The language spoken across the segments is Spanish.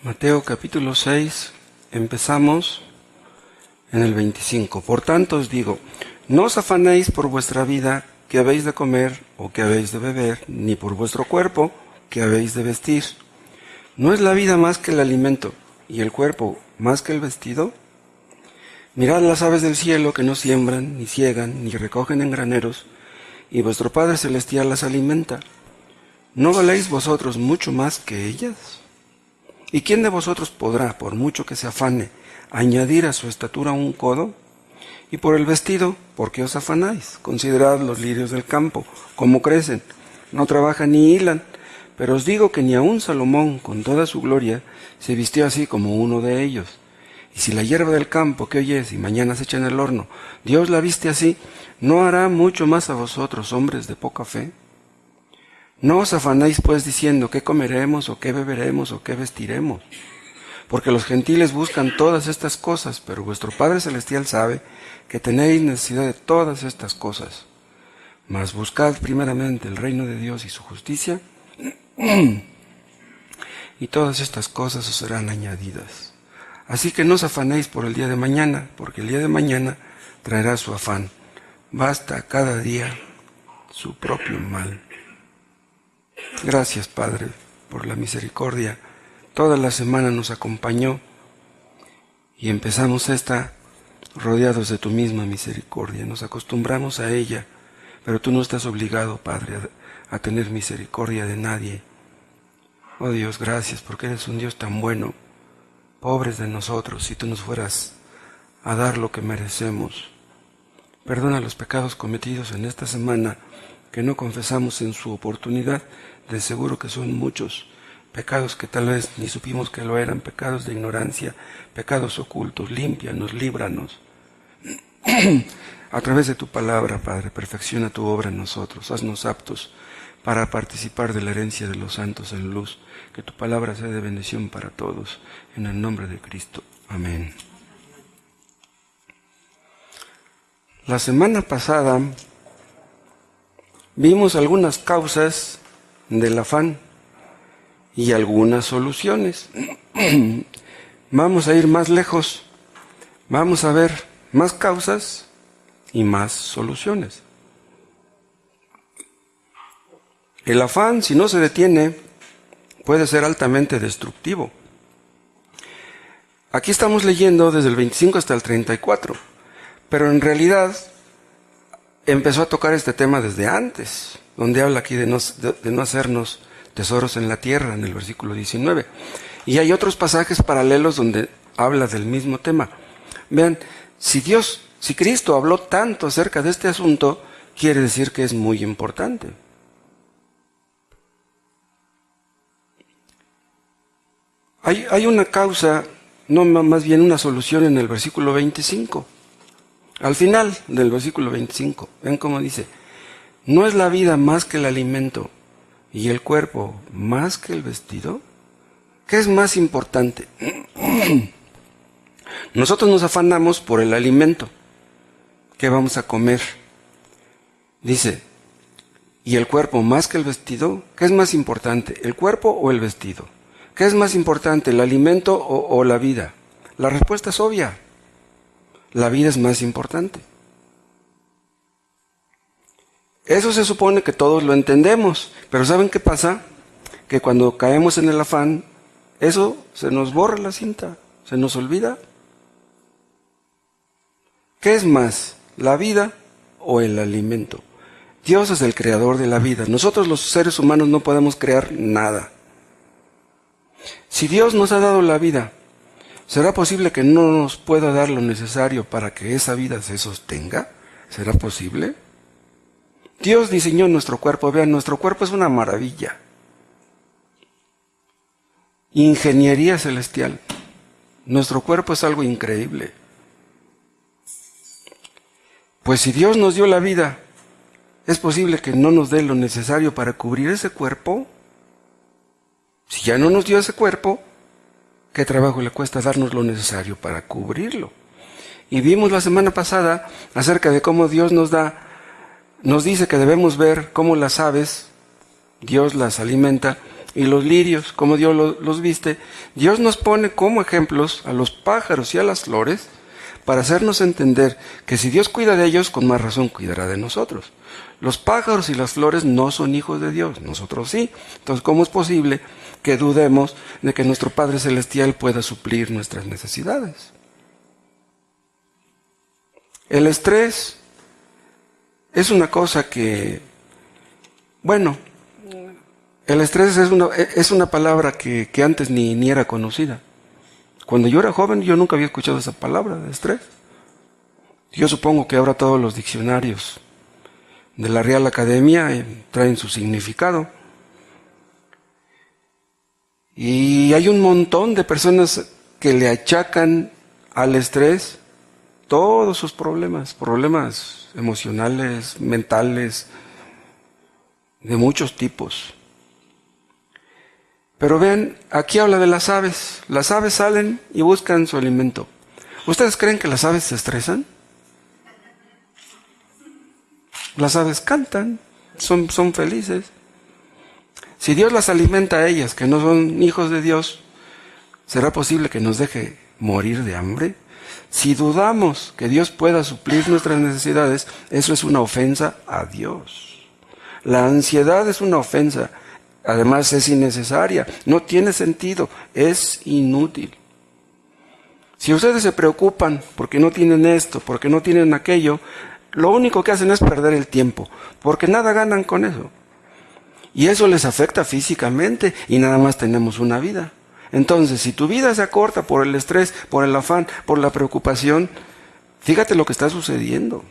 Mateo capítulo 6, empezamos en el 25. Por tanto os digo, no os afanéis por vuestra vida, que habéis de comer o que habéis de beber, ni por vuestro cuerpo, que habéis de vestir. ¿No es la vida más que el alimento, y el cuerpo más que el vestido? Mirad las aves del cielo, que no siembran, ni siegan, ni recogen en graneros, y vuestro Padre Celestial las alimenta. ¿No valéis vosotros mucho más que ellas? ¿Y quién de vosotros podrá, por mucho que se afane, añadir a su estatura un codo? Y por el vestido, ¿por qué os afanáis? Considerad los lirios del campo, cómo crecen, no trabajan ni hilan. Pero os digo que ni aun Salomón, con toda su gloria, se vistió así como uno de ellos. Y si la hierba del campo que hoy es y mañana se echa en el horno, Dios la viste así, ¿no hará mucho más a vosotros, hombres de poca fe? No os afanéis pues diciendo qué comeremos o qué beberemos o qué vestiremos, porque los gentiles buscan todas estas cosas, pero vuestro Padre Celestial sabe que tenéis necesidad de todas estas cosas. Mas buscad primeramente el reino de Dios y su justicia, y todas estas cosas os serán añadidas. Así que no os afanéis por el día de mañana, porque el día de mañana traerá su afán. Basta a cada día su propio mal. Gracias, Padre, por la misericordia. Toda la semana nos acompañó y empezamos esta rodeados de tu misma misericordia. Nos acostumbramos a ella, pero tú no estás obligado, Padre, a tener misericordia de nadie. Oh Dios, gracias, porque eres un Dios tan bueno. Pobres de nosotros, si tú nos fueras a dar lo que merecemos. Perdona los pecados cometidos en esta semana que no confesamos en su oportunidad. De seguro que son muchos pecados que tal vez ni supimos que lo eran, pecados de ignorancia, pecados ocultos. Límpianos, líbranos. A través de tu palabra, Padre, perfecciona tu obra en nosotros. Haznos aptos para participar de la herencia de los santos en luz. Que tu palabra sea de bendición para todos. En el nombre de Cristo. Amén. La semana pasada vimos algunas causas del afán y algunas soluciones. Vamos a ir más lejos. Vamos a ver más causas y más soluciones. El afán, si no se detiene, puede ser altamente destructivo. Aquí estamos leyendo desde el 25 hasta el 34, pero en realidad empezó a tocar este tema desde antes, donde habla aquí de no hacernos tesoros en la tierra, en el versículo 19. Y hay otros pasajes paralelos donde habla del mismo tema. Vean, si Cristo habló tanto acerca de este asunto, quiere decir que es muy importante. Hay una causa, no más bien una solución en el versículo 25. Al final del versículo 25, ven cómo dice, ¿no es la vida más que el alimento y el cuerpo más que el vestido? ¿Qué es más importante? Nosotros nos afanamos por el alimento. ¿Qué vamos a comer? Dice, ¿y el cuerpo más que el vestido? ¿Qué es más importante, el cuerpo o el vestido? ¿Qué es más importante, el alimento o la vida? La respuesta es obvia. La vida es más importante. Eso se supone que todos lo entendemos, pero ¿saben qué pasa? Que cuando caemos en el afán, eso se nos borra la cinta, se nos olvida. ¿Qué es más, la vida o el alimento? Dios es el creador de la vida. Nosotros los seres humanos no podemos crear nada. Si Dios nos ha dado la vida, ¿será posible que no nos pueda dar lo necesario para que esa vida se sostenga? ¿Será posible? Dios diseñó nuestro cuerpo. Vean, nuestro cuerpo es una maravilla. Ingeniería celestial. Nuestro cuerpo es algo increíble. Pues si Dios nos dio la vida, ¿es posible que no nos dé lo necesario para cubrir ese cuerpo? Si ya no nos dio ese cuerpo, ¿qué trabajo le cuesta darnos lo necesario para cubrirlo? Y vimos la semana pasada acerca de cómo Dios nos dice que debemos ver cómo las aves, Dios las alimenta y los lirios, como Dios los viste, Dios nos pone como ejemplos a los pájaros y a las flores para hacernos entender que si Dios cuida de ellos, con más razón cuidará de nosotros. Los pájaros y las flores no son hijos de Dios, nosotros sí. Entonces, ¿cómo es posible que dudemos de que nuestro Padre Celestial pueda suplir nuestras necesidades? El estrés es una cosa que, bueno, el estrés es una palabra que antes ni era conocida. Cuando yo era joven, yo nunca había escuchado esa palabra de estrés. Yo supongo que ahora todos los diccionarios de la Real Academia traen su significado. Y hay un montón de personas que le achacan al estrés todos sus problemas emocionales, mentales, de muchos tipos. Pero vean, aquí habla de las aves. Las aves salen y buscan su alimento. ¿Ustedes creen que las aves se estresan? Las aves cantan, son felices. Si Dios las alimenta a ellas, que no son hijos de Dios, ¿será posible que nos deje morir de hambre? Si dudamos que Dios pueda suplir nuestras necesidades, eso es una ofensa a Dios. La ansiedad es una ofensa. Además es innecesaria, no tiene sentido, es inútil. Si ustedes se preocupan porque no tienen esto, porque no tienen aquello, lo único que hacen es perder el tiempo, porque nada ganan con eso. Y eso les afecta físicamente y nada más tenemos una vida. Entonces, si tu vida se acorta por el estrés, por el afán, por la preocupación, fíjate lo que está sucediendo.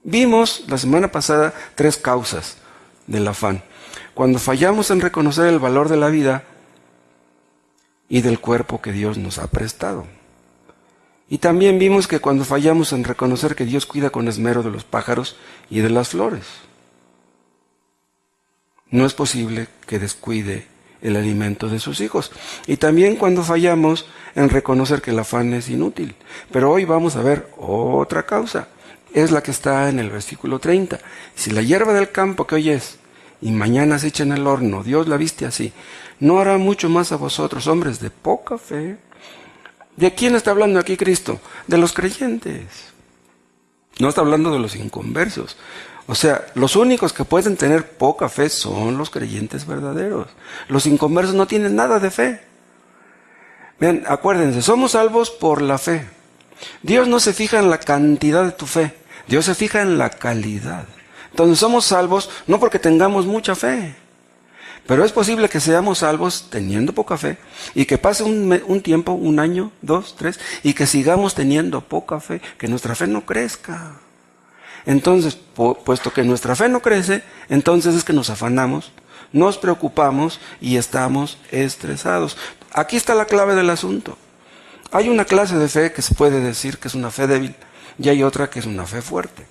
Vimos la semana pasada 3 causas del afán. Cuando fallamos en reconocer el valor de la vida y del cuerpo que Dios nos ha prestado. Y también vimos que cuando fallamos en reconocer que Dios cuida con esmero de los pájaros y de las flores. No es posible que descuide el alimento de sus hijos. Y también cuando fallamos en reconocer que el afán es inútil. Pero hoy vamos a ver otra causa. Es la que está en el versículo 30. Si la hierba del campo que hoy es y mañana se echa en el horno, Dios la viste así, ¿no hará mucho más a vosotros, hombres de poca fe? ¿De quién está hablando aquí Cristo? De los creyentes. No está hablando de los inconversos. O sea, los únicos que pueden tener poca fe son los creyentes verdaderos. Los inconversos no tienen nada de fe. Vean, acuérdense, somos salvos por la fe. Dios no se fija en la cantidad de tu fe, Dios se fija en la calidad. Entonces somos salvos no porque tengamos mucha fe, pero es posible que seamos salvos teniendo poca fe y que pase un tiempo, 1 año, 2, 3, y que sigamos teniendo poca fe, que nuestra fe no crezca. Entonces, puesto que nuestra fe no crece, entonces es que nos afanamos, nos preocupamos y estamos estresados. Aquí está la clave del asunto. Hay una clase de fe que se puede decir que es una fe débil y hay otra que es una fe fuerte.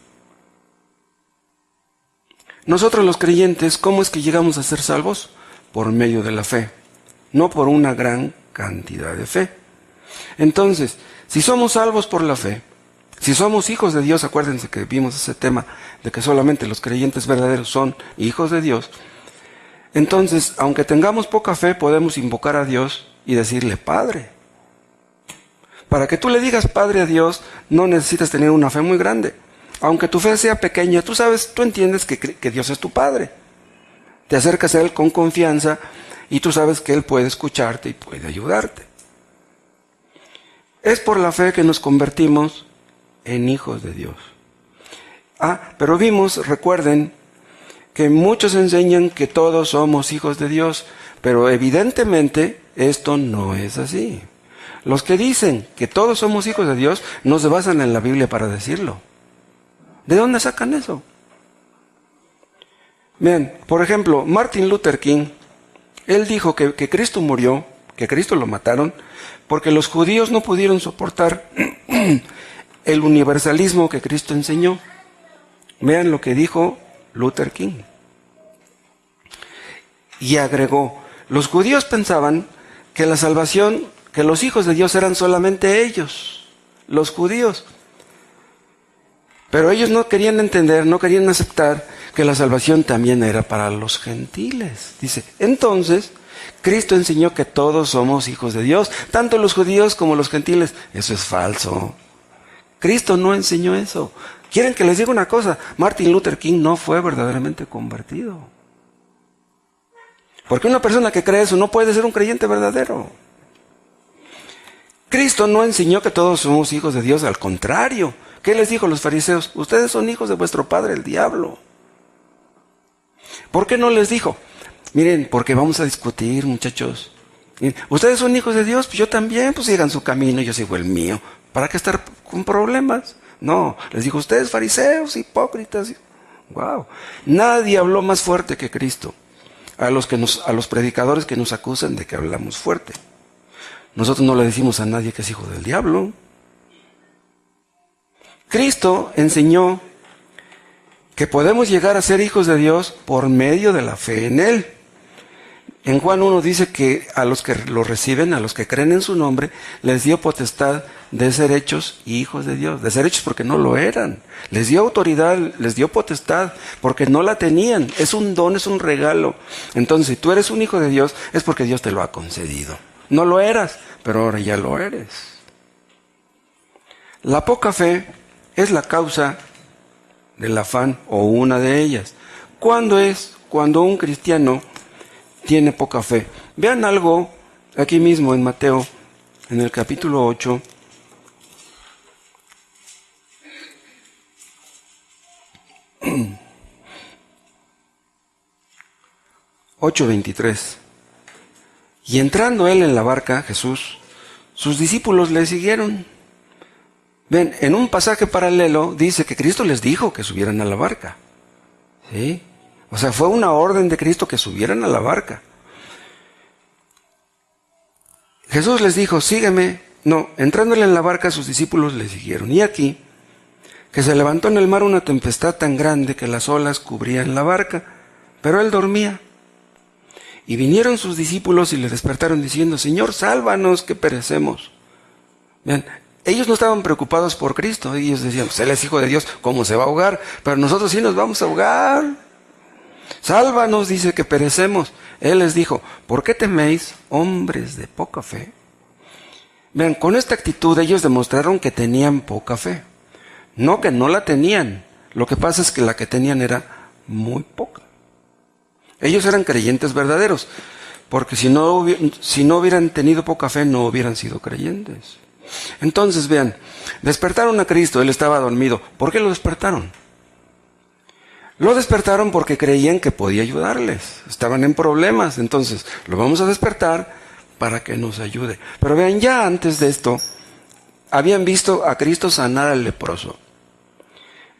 Nosotros los creyentes, ¿cómo es que llegamos a ser salvos? Por medio de la fe, no por una gran cantidad de fe. Entonces, si somos salvos por la fe, si somos hijos de Dios, acuérdense que vimos ese tema de que solamente los creyentes verdaderos son hijos de Dios, entonces, aunque tengamos poca fe, podemos invocar a Dios y decirle, Padre. Para que tú le digas Padre a Dios, no necesitas tener una fe muy grande. Aunque tu fe sea pequeña, tú entiendes que Dios es tu Padre. Te acercas a Él con confianza y tú sabes que Él puede escucharte y puede ayudarte. Es por la fe que nos convertimos en hijos de Dios. Pero vimos, recuerden, que muchos enseñan que todos somos hijos de Dios, pero evidentemente esto no es así. Los que dicen que todos somos hijos de Dios no se basan en la Biblia para decirlo. ¿De dónde sacan eso? Vean, por ejemplo, Martin Luther King, él dijo que Cristo murió, que Cristo lo mataron, porque los judíos no pudieron soportar el universalismo que Cristo enseñó. Vean lo que dijo Luther King. Y agregó, los judíos pensaban que la salvación, que los hijos de Dios eran solamente ellos, los judíos. Pero ellos no querían entender, no querían aceptar que la salvación también era para los gentiles. Dice, entonces, Cristo enseñó que todos somos hijos de Dios, tanto los judíos como los gentiles. Eso es falso. Cristo no enseñó eso. ¿Quieren que les diga una cosa? Martin Luther King no fue verdaderamente convertido. Porque una persona que cree eso no puede ser un creyente verdadero. Cristo no enseñó que todos somos hijos de Dios, al contrario. ¿Qué les dijo a los fariseos? Ustedes son hijos de vuestro padre, el diablo. ¿Por qué no les dijo? Miren, porque vamos a discutir, muchachos. Miren, ustedes son hijos de Dios, pues yo también, pues sigan su camino, yo sigo el mío. ¿Para qué estar con problemas? No, les dijo, ustedes fariseos, hipócritas. Wow. Nadie habló más fuerte que Cristo. A los predicadores que nos acusan de que hablamos fuerte. Nosotros no le decimos a nadie que es hijo del diablo. Cristo enseñó que podemos llegar a ser hijos de Dios por medio de la fe en Él. En Juan 1 dice que a los que lo reciben, a los que creen en su nombre, les dio potestad de ser hechos hijos de Dios. De ser hechos porque no lo eran. Les dio autoridad, les dio potestad porque no la tenían. Es un don, es un regalo. Entonces, si tú eres un hijo de Dios, es porque Dios te lo ha concedido. No lo eras, pero ahora ya lo eres. La poca fe es la causa del afán o una de ellas. ¿Cuándo es? Cuando un cristiano tiene poca fe. Vean algo aquí mismo en Mateo, en el capítulo 8. (8:23) Y entrando él en la barca, Jesús, sus discípulos le siguieron. Ven, en un pasaje paralelo dice que Cristo les dijo que subieran a la barca. ¿Sí? O sea, fue una orden de Cristo que subieran a la barca. Jesús les dijo, sígueme. No, entrándole en la barca, sus discípulos le siguieron. Y aquí, que se levantó en el mar una tempestad tan grande que las olas cubrían la barca, pero él dormía. Y vinieron sus discípulos y le despertaron diciendo, Señor, sálvanos que perecemos. Vean, ellos no estaban preocupados por Cristo. Ellos decían, pues él es hijo de Dios, ¿cómo se va a ahogar? Pero nosotros sí nos vamos a ahogar. Sálvanos, dice, que perecemos. Él les dijo, ¿por qué teméis, hombres de poca fe? Vean, con esta actitud ellos demostraron que tenían poca fe. No que no la tenían. Lo que pasa es que la que tenían era muy poca. Ellos eran creyentes verdaderos, porque si no hubieran tenido poca fe, no hubieran sido creyentes. Entonces, vean, despertaron a Cristo, él estaba dormido. ¿Por qué lo despertaron? Lo despertaron porque creían que podía ayudarles. Estaban en problemas, entonces lo vamos a despertar para que nos ayude. Pero vean, ya antes de esto, habían visto a Cristo sanar al leproso.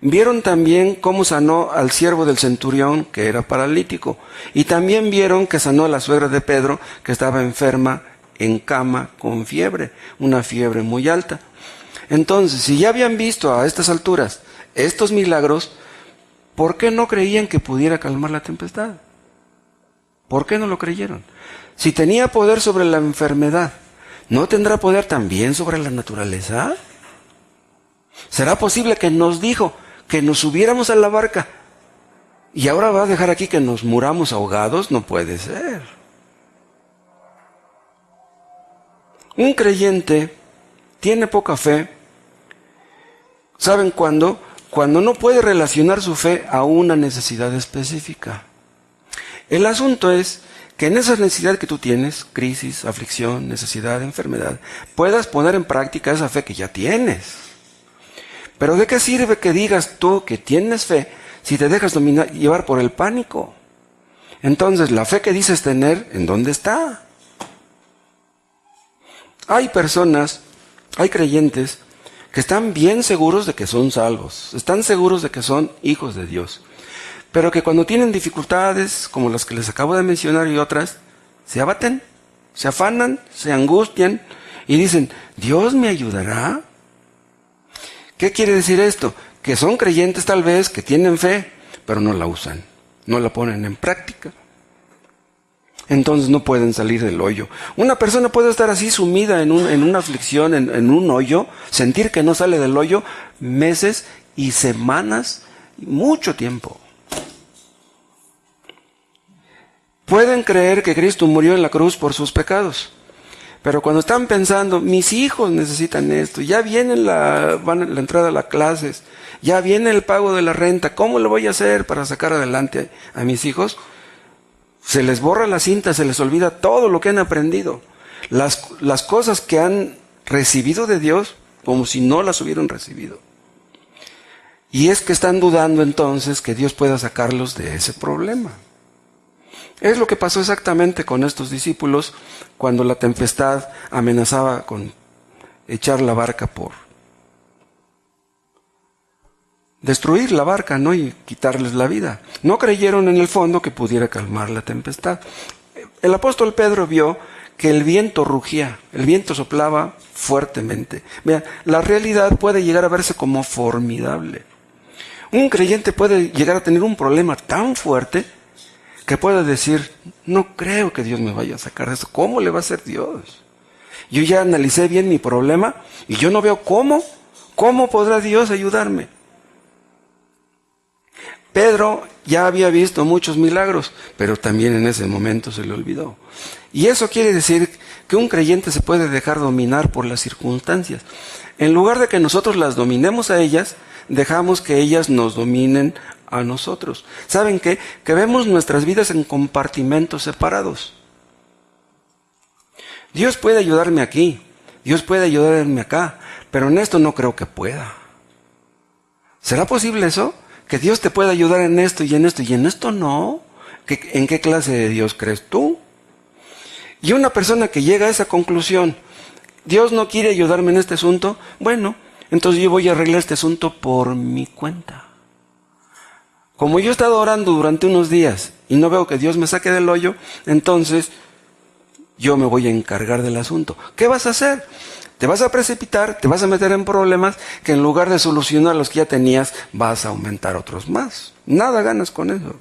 Vieron también cómo sanó al siervo del centurión, que era paralítico. Y también vieron que sanó a la suegra de Pedro, que estaba enferma en cama con fiebre, una fiebre muy alta. Entonces, si ya habían visto a estas alturas estos milagros, ¿por qué no creían que pudiera calmar la tempestad? ¿Por qué no lo creyeron? Si tenía poder sobre la enfermedad, ¿no tendrá poder también sobre la naturaleza? ¿Será posible que nos dijo que nos subiéramos a la barca y ahora va a dejar aquí que nos muramos ahogados? No puede ser. Un creyente tiene poca fe. ¿Saben cuándo? Cuando no puede relacionar su fe a una necesidad específica. El asunto es que en esa necesidad que tú tienes, crisis, aflicción, necesidad, enfermedad, puedas poner en práctica esa fe que ya tienes. Pero ¿de qué sirve que digas tú que tienes fe si te dejas llevar por el pánico? Entonces, la fe que dices tener, ¿en dónde está? Hay personas, hay creyentes que están bien seguros de que son salvos, están seguros de que son hijos de Dios, pero que cuando tienen dificultades, como las que les acabo de mencionar y otras, se abaten, se afanan, se angustian y dicen, ¿Dios me ayudará? ¿Qué quiere decir esto? Que son creyentes tal vez, que tienen fe, pero no la usan, no la ponen en práctica. Entonces no pueden salir del hoyo. Una persona puede estar así sumida en una aflicción, en un hoyo, sentir que no sale del hoyo meses y semanas, mucho tiempo. Pueden creer que Cristo murió en la cruz por sus pecados. Pero cuando están pensando, mis hijos necesitan esto, ya viene la entrada a las clases, ya viene el pago de la renta, ¿cómo le voy a hacer para sacar adelante a mis hijos? Se les borra la cinta, se les olvida todo lo que han aprendido. Las cosas que han recibido de Dios, como si no las hubieran recibido. Y es que están dudando entonces que Dios pueda sacarlos de ese problema. Es lo que pasó exactamente con estos discípulos cuando la tempestad amenazaba con echar la barca por destruir la barca, ¿no? Y quitarles la vida. No creyeron en el fondo que pudiera calmar la tempestad. El apóstol Pedro vio que el viento rugía, el viento soplaba fuertemente. Vean, la realidad puede llegar a verse como formidable. Un creyente puede llegar a tener un problema tan fuerte que pueda decir, no creo que Dios me vaya a sacar de eso. ¿Cómo le va a hacer Dios? Yo ya analicé bien mi problema y yo no veo cómo podrá Dios ayudarme. Pedro ya había visto muchos milagros, pero también en ese momento se le olvidó. Y eso quiere decir que un creyente se puede dejar dominar por las circunstancias. En lugar de que nosotros las dominemos a ellas, dejamos que ellas nos dominen a nosotros. ¿Saben qué? Que vemos nuestras vidas en compartimentos separados. Dios puede ayudarme aquí, Dios puede ayudarme acá, pero en esto no creo que pueda. ¿Será posible eso? Que Dios te pueda ayudar en esto y en esto y en esto no. ¿En qué clase de Dios crees tú? Y una persona que llega a esa conclusión, Dios no quiere ayudarme en este asunto, bueno, entonces yo voy a arreglar este asunto por mi cuenta. Como yo he estado orando durante unos días y no veo que Dios me saque del hoyo, entonces yo me voy a encargar del asunto. ¿Qué vas a hacer? Te vas a precipitar, te vas a meter en problemas que en lugar de solucionar los que ya tenías, vas a aumentar otros más. Nada ganas con eso.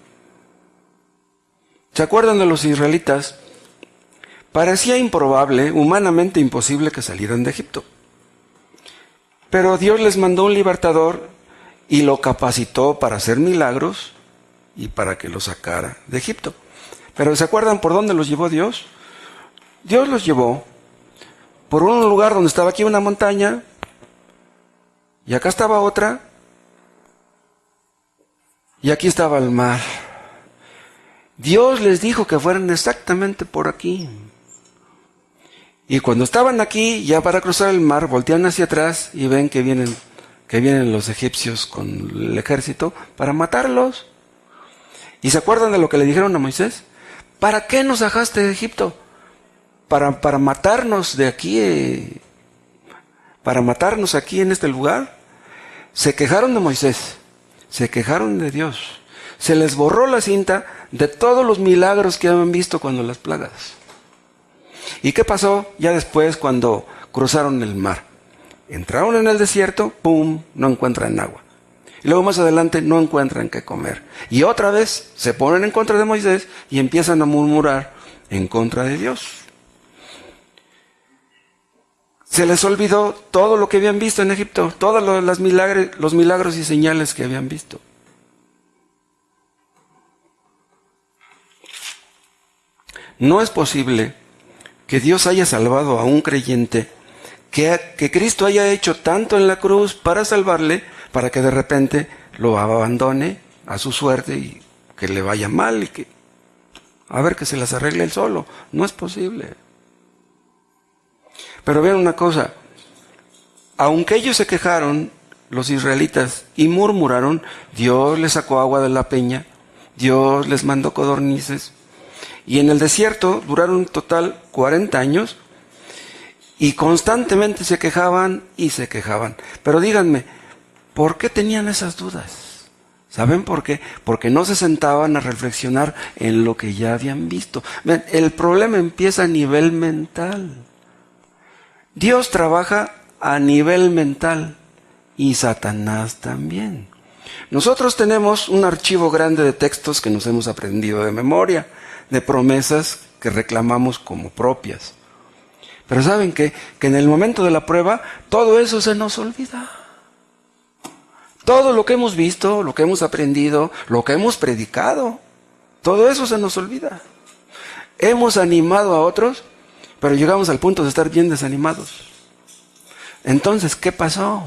¿Se acuerdan de los israelitas? Parecía improbable, humanamente imposible que salieran de Egipto. Pero Dios les mandó un libertador y lo capacitó para hacer milagros y para que los sacara de Egipto. Pero ¿se acuerdan por dónde los llevó Dios? Dios los llevó por un lugar donde estaba aquí una montaña y acá estaba otra y aquí estaba el mar. Dios les dijo que fueran exactamente por aquí. Y cuando estaban aquí, ya para cruzar el mar, voltean hacia atrás y ven que vienen los egipcios con el ejército para matarlos. ¿Y se acuerdan de lo que le dijeron a Moisés? ¿Para qué nos sacaste de Egipto? Para matarnos de aquí, para matarnos aquí en este lugar. Se quejaron de Moisés, se quejaron de Dios. Se les borró la cinta de todos los milagros que habían visto cuando las plagas. ¿Y qué pasó ya después cuando cruzaron el mar? Entraron en el desierto, ¡pum!, no encuentran agua. Y luego más adelante no encuentran qué comer. Y otra vez se ponen en contra de Moisés y empiezan a murmurar en contra de Dios. Se les olvidó todo lo que habían visto en Egipto, todos los milagros y señales que habían visto. No es posible que Dios haya salvado a un creyente, que Cristo haya hecho tanto en la cruz para salvarle, para que de repente lo abandone a su suerte y que le vaya mal y que a ver que se las arregle él solo. No es posible. Pero vean una cosa, aunque ellos se quejaron, los israelitas, y murmuraron, Dios les sacó agua de la peña, Dios les mandó codornices, y en el desierto duraron en total 40 años, y constantemente se quejaban y se quejaban. Pero díganme, ¿por qué tenían esas dudas? ¿Saben por qué? Porque no se sentaban a reflexionar en lo que ya habían visto. Ven, el problema empieza a nivel mental. Dios trabaja a nivel mental y Satanás también. Nosotros tenemos un archivo grande de textos que nos hemos aprendido de memoria, de promesas que reclamamos como propias. Pero ¿saben qué? Que en el momento de la prueba, todo eso se nos olvida. Todo lo que hemos visto, lo que hemos aprendido, lo que hemos predicado, todo eso se nos olvida. Hemos animado a otros, pero llegamos al punto de estar bien desanimados. Entonces, ¿qué pasó?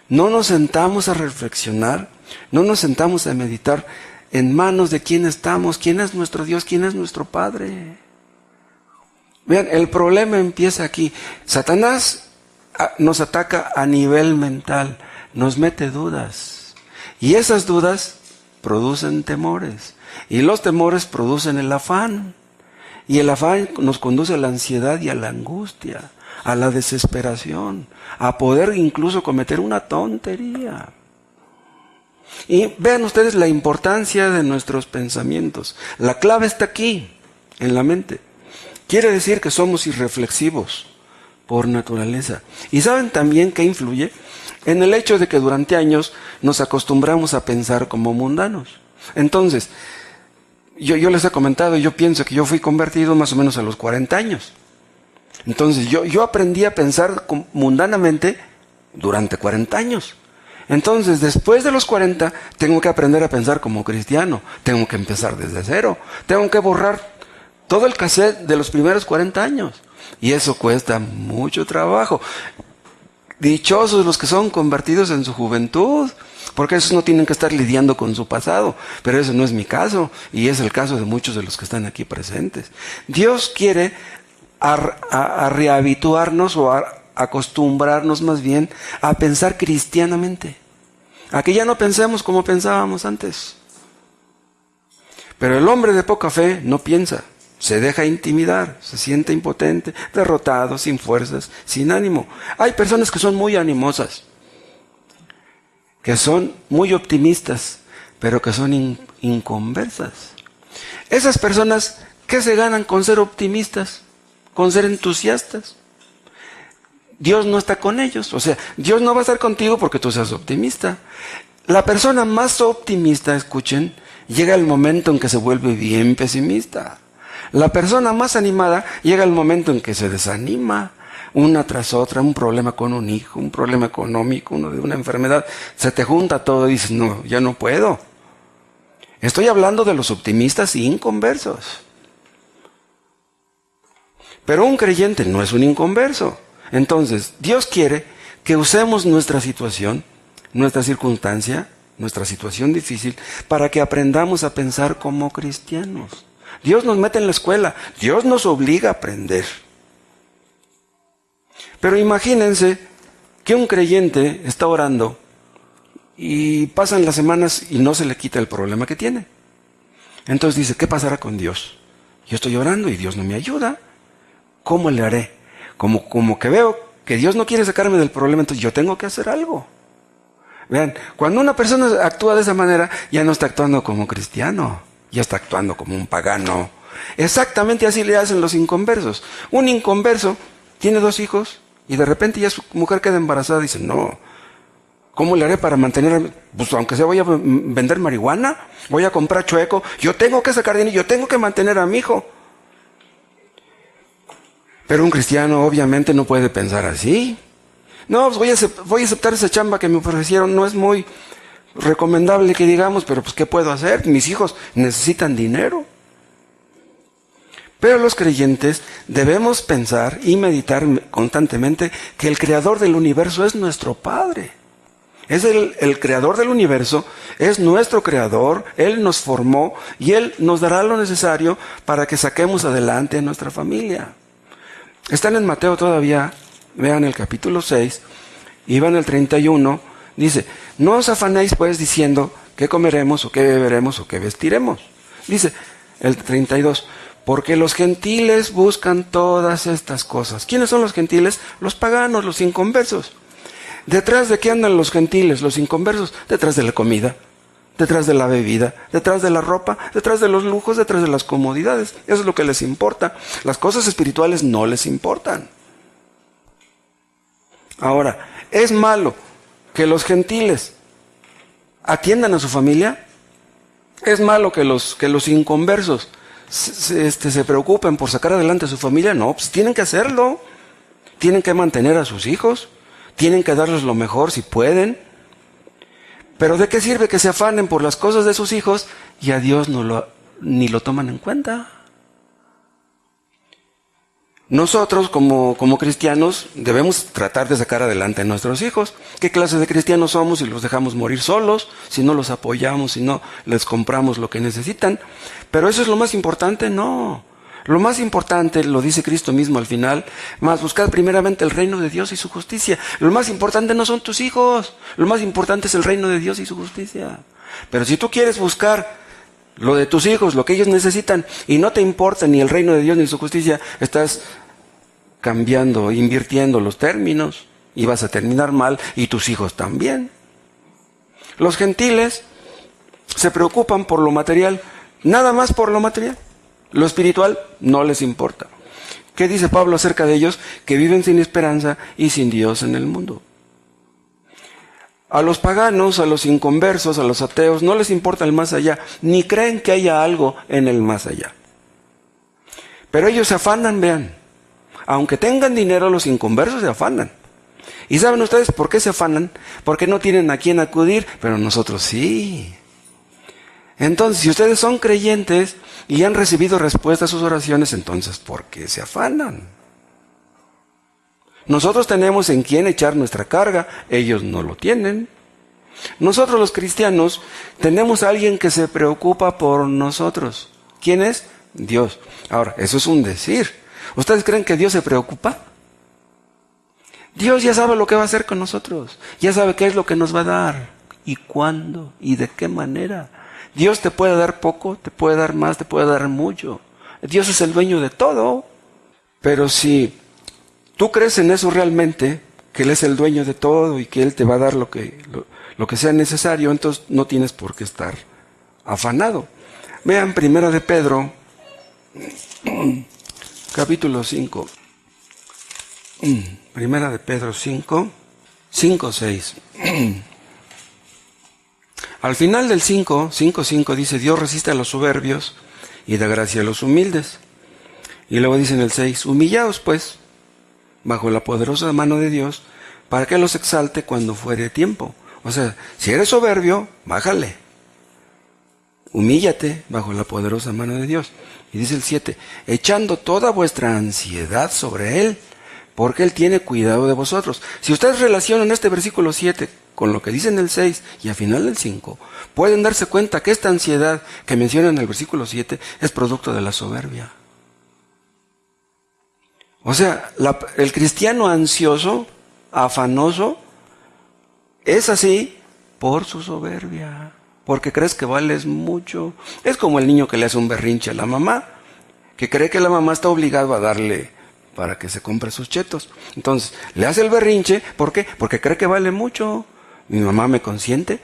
No nos sentamos a reflexionar, no nos sentamos a meditar en manos de quién estamos, quién es nuestro Dios, quién es nuestro Padre. Vean, el problema empieza aquí. Satanás nos ataca a nivel mental, nos mete dudas. Y esas dudas producen temores. Y los temores producen el afán. Y el afán nos conduce a la ansiedad y a la angustia, a la desesperación, a poder incluso cometer una tontería. Y vean ustedes la importancia de nuestros pensamientos. La clave está aquí, en la mente. Quiere decir que somos irreflexivos por naturaleza. Y ¿saben también qué influye? En el hecho de que durante años nos acostumbramos a pensar como mundanos. Entonces, yo les he comentado, yo pienso que yo fui convertido más o menos a los 40 años. Entonces, yo aprendí a pensar mundanamente durante 40 años. Entonces, después de los 40, tengo que aprender a pensar como cristiano. Tengo que empezar desde cero. Tengo que borrar todo el cassette de los primeros 40 años. Y eso cuesta mucho trabajo. Dichosos los que son convertidos en su juventud, porque esos no tienen que estar lidiando con su pasado. Pero ese no es mi caso, y es el caso de muchos de los que están aquí presentes. Dios quiere a rehabituarnos o a acostumbrarnos más bien a pensar cristianamente. A que ya no pensemos como pensábamos antes. Pero el hombre de poca fe no piensa. Se deja intimidar, se siente impotente, derrotado, sin fuerzas, sin ánimo. Hay personas que son muy animosas, que son muy optimistas, pero que son inconversas. Esas personas, ¿qué se ganan con ser optimistas? Con ser entusiastas. Dios no está con ellos. O sea, Dios no va a estar contigo porque tú seas optimista. La persona más optimista, escuchen, llega el momento en que se vuelve bien pesimista. La persona más animada llega el momento en que se desanima, una tras otra, un problema con un hijo, un problema económico, uno de una enfermedad, se te junta todo y dices, no, ya no puedo. Estoy hablando de los optimistas y inconversos. Pero un creyente no es un inconverso. Entonces, Dios quiere que usemos nuestra situación, nuestra circunstancia, nuestra situación difícil, para que aprendamos a pensar como cristianos. Dios nos mete en la escuela, Dios nos obliga a aprender. Pero imagínense que un creyente está orando y pasan las semanas y no se le quita el problema que tiene. Entonces dice, ¿qué pasará con Dios? Yo estoy orando y Dios no me ayuda. ¿Cómo le haré? Como que veo que Dios no quiere sacarme del problema, entonces yo tengo que hacer algo. Vean, cuando una persona actúa de esa manera, ya no está actuando como cristiano. Ya está actuando como un pagano. Exactamente así le hacen los inconversos. Un inconverso tiene 2 hijos y de repente ya su mujer queda embarazada y dice, no, ¿cómo le haré para mantener? Pues aunque sea voy a vender marihuana, voy a comprar chueco, yo tengo que sacar dinero, yo tengo que mantener a mi hijo. Pero un cristiano obviamente no puede pensar así. No, pues voy a aceptar esa chamba que me ofrecieron, no es muy recomendable que digamos, pero pues ¿qué puedo hacer? Mis hijos necesitan dinero. Pero los creyentes debemos pensar y meditar constantemente que el creador del universo es nuestro Padre. Es el creador del universo, es nuestro creador, Él nos formó y Él nos dará lo necesario para que saquemos adelante a nuestra familia. Están en Mateo todavía, vean el capítulo 6, y van el 31, dice, no os afanéis pues diciendo qué comeremos o qué beberemos o qué vestiremos. Dice el 32, porque los gentiles buscan todas estas cosas. ¿Quiénes son los gentiles? Los paganos, los inconversos. ¿Detrás de qué andan los gentiles, los inconversos? Detrás de la comida, detrás de la bebida, detrás de la ropa, detrás de los lujos, detrás de las comodidades. Eso es lo que les importa. Las cosas espirituales no les importan. Ahora, ¿es malo que los gentiles atiendan a su familia? ¿Es malo que los inconversos se preocupen por sacar adelante a su familia? No, pues tienen que hacerlo. Tienen que mantener a sus hijos. Tienen que darles lo mejor si pueden. Pero ¿de qué sirve que se afanen por las cosas de sus hijos y a Dios ni lo toman en cuenta? Nosotros, como cristianos, debemos tratar de sacar adelante a nuestros hijos. ¿Qué clase de cristianos somos si los dejamos morir solos, si no los apoyamos, si no les compramos lo que necesitan? Pero eso es lo más importante, no. Lo más importante, lo dice Cristo mismo al final, más buscad primeramente el reino de Dios y su justicia. Lo más importante no son tus hijos, lo más importante es el reino de Dios y su justicia. Pero si tú quieres buscar lo de tus hijos, lo que ellos necesitan, y no te importa ni el reino de Dios ni su justicia, estás cambiando, invirtiendo los términos, y vas a terminar mal, y tus hijos también. Los gentiles se preocupan por lo material, nada más por lo material. Lo espiritual no les importa. ¿Qué dice Pablo acerca de ellos? Que viven sin esperanza y sin Dios en el mundo. A los paganos, a los inconversos, a los ateos, no les importa el más allá, ni creen que haya algo en el más allá. Pero ellos se afanan, vean. Aunque tengan dinero, los inconversos se afanan. ¿Y saben ustedes por qué se afanan? Porque no tienen a quién acudir, pero nosotros sí. Entonces, si ustedes son creyentes y han recibido respuesta a sus oraciones, entonces, ¿por qué se afanan? Nosotros tenemos en quién echar nuestra carga, ellos no lo tienen. Nosotros los cristianos tenemos a alguien que se preocupa por nosotros. ¿Quién es? Dios. Ahora, eso es un decir. ¿Ustedes creen que Dios se preocupa? Dios ya sabe lo que va a hacer con nosotros. Ya sabe qué es lo que nos va a dar. ¿Y cuándo? ¿Y de qué manera? Dios te puede dar poco, te puede dar más, te puede dar mucho. Dios es el dueño de todo. Pero si tú crees en eso realmente, que Él es el dueño de todo y que Él te va a dar lo que sea necesario, entonces no tienes por qué estar afanado. Vean Primera de Pedro, capítulo 5. Primera de Pedro 5, 6. Al final del 5 dice, Dios resiste a los soberbios y da gracia a los humildes. Y luego dice en el 6, humillaos pues, bajo la poderosa mano de Dios, para que los exalte cuando fuere tiempo. O sea, si eres soberbio, bájale. Humíllate bajo la poderosa mano de Dios. Y dice el 7, echando toda vuestra ansiedad sobre Él, porque Él tiene cuidado de vosotros. Si ustedes relacionan este versículo 7 con lo que dice en el 6 y al final del 5, pueden darse cuenta que esta ansiedad que menciona en el versículo 7 es producto de la soberbia. O sea, el cristiano ansioso, afanoso, es así por su soberbia, porque crees que vales mucho. Es como el niño que le hace un berrinche a la mamá, que cree que la mamá está obligada a darle para que se compre sus chetos. Entonces, le hace el berrinche, ¿por qué? Porque cree que vale mucho. Mi mamá me consiente,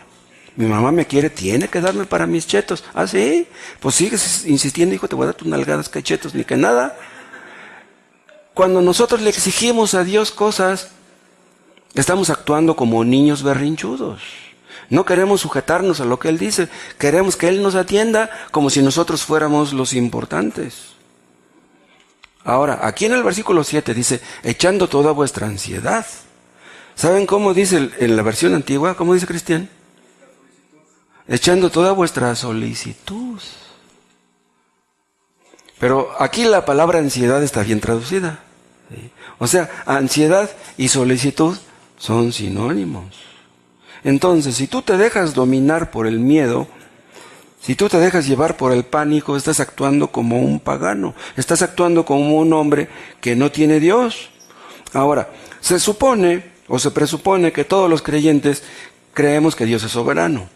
mi mamá me quiere, tiene que darme para mis chetos. ¿Ah, sí? Pues sigues insistiendo, hijo, te voy a dar tus nalgadas, que chetos, ni que nada. Cuando nosotros le exigimos a Dios cosas, estamos actuando como niños berrinchudos. No queremos sujetarnos a lo que Él dice, queremos que Él nos atienda como si nosotros fuéramos los importantes. Ahora, aquí en el versículo 7 dice, echando toda vuestra ansiedad. ¿Saben cómo dice en la versión antigua? ¿Cómo dice Cristian? Echando toda vuestra solicitud. Pero aquí la palabra ansiedad está bien traducida. ¿Sí? O sea, ansiedad y solicitud son sinónimos. Entonces, si tú te dejas dominar por el miedo, si tú te dejas llevar por el pánico, estás actuando como un pagano, estás actuando como un hombre que no tiene Dios. Ahora, se supone o se presupone que todos los creyentes creemos que Dios es soberano,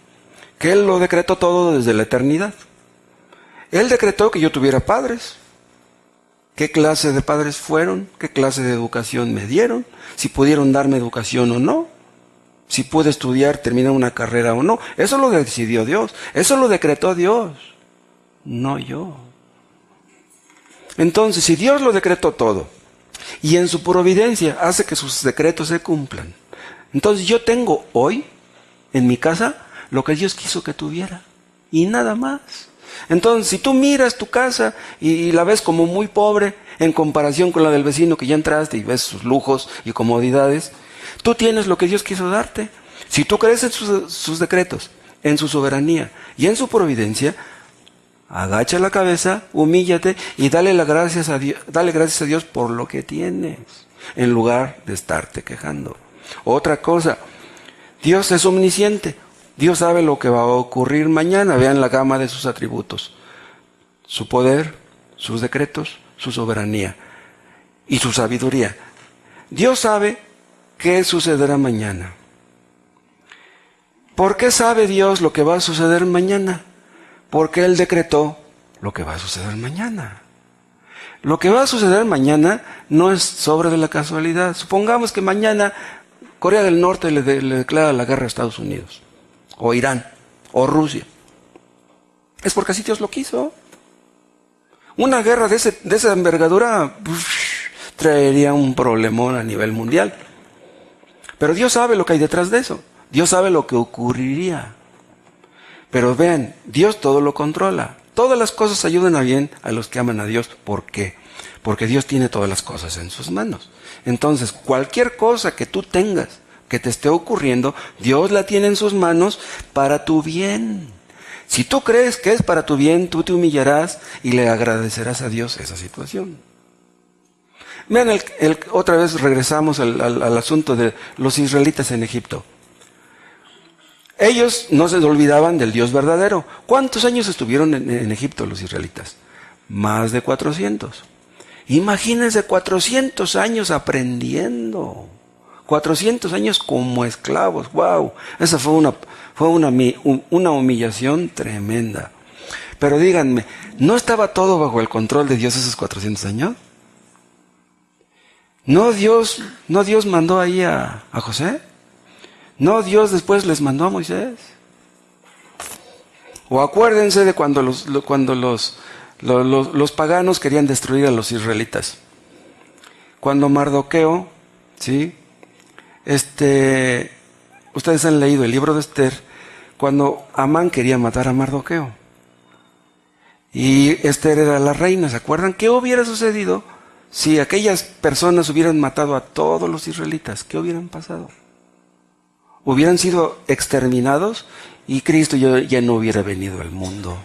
que Él lo decretó todo desde la eternidad. Él decretó que yo tuviera padres. ¿Qué clase de padres fueron? ¿Qué clase de educación me dieron? Si pudieron darme educación o no. Si pude estudiar, terminar una carrera o no. Eso lo decidió Dios. Eso lo decretó Dios. No yo. Entonces, si Dios lo decretó todo, y en su providencia hace que sus decretos se cumplan, entonces yo tengo hoy, en mi casa, lo que Dios quiso que tuviera. Y nada más. Entonces, si tú miras tu casa y la ves como muy pobre en comparación con la del vecino que ya entraste y ves sus lujos y comodidades, tú tienes lo que Dios quiso darte. Si tú crees en sus decretos, en su soberanía y en su providencia, Agacha la cabeza, humíllate y dale gracias a Dios por lo que tienes, en lugar de estarte quejando. Otra cosa, Dios es omnisciente. Dios sabe lo que va a ocurrir mañana. Vean la gama de sus atributos: su poder, sus decretos, su soberanía y su sabiduría. Dios sabe qué sucederá mañana. ¿Por qué sabe Dios lo que va a suceder mañana? Porque Él decretó lo que va a suceder mañana. Lo que va a suceder mañana no es sobre de la casualidad. Supongamos que mañana Corea del Norte le declara la guerra a Estados Unidos, o Irán, o Rusia. Es porque así Dios lo quiso. Una guerra de esa envergadura traería un problemón a nivel mundial. Pero Dios sabe lo que hay detrás de eso. Dios sabe lo que ocurriría. Pero vean, Dios todo lo controla. Todas las cosas ayudan a bien a los que aman a Dios. ¿Por qué? Porque Dios tiene todas las cosas en sus manos. Entonces, cualquier cosa que tú tengas, que te esté ocurriendo, Dios la tiene en sus manos para tu bien. Si tú crees que es para tu bien, tú te humillarás y le agradecerás a Dios esa situación. Vean, otra vez regresamos al asunto de los israelitas en Egipto. Ellos no se olvidaban del Dios verdadero. ¿Cuántos años estuvieron en Egipto los israelitas? Más de 400. Imagínense 400 años aprendiendo. 400 años como esclavos. ¡Wow! Esa fue una humillación tremenda. Pero díganme, ¿no estaba todo bajo el control de Dios esos 400 años? ¿No Dios mandó ahí a José? ¿No Dios después les mandó a Moisés? O acuérdense de cuando los paganos querían destruir a los israelitas. Cuando Mardoqueo, ¿sí? Ustedes han leído el libro de Esther, cuando Amán quería matar a Mardoqueo. Y Esther era la reina, ¿se acuerdan? ¿Qué hubiera sucedido si aquellas personas hubieran matado a todos los israelitas? ¿Qué hubieran pasado? Hubieran sido exterminados y Cristo ya no hubiera venido al mundo.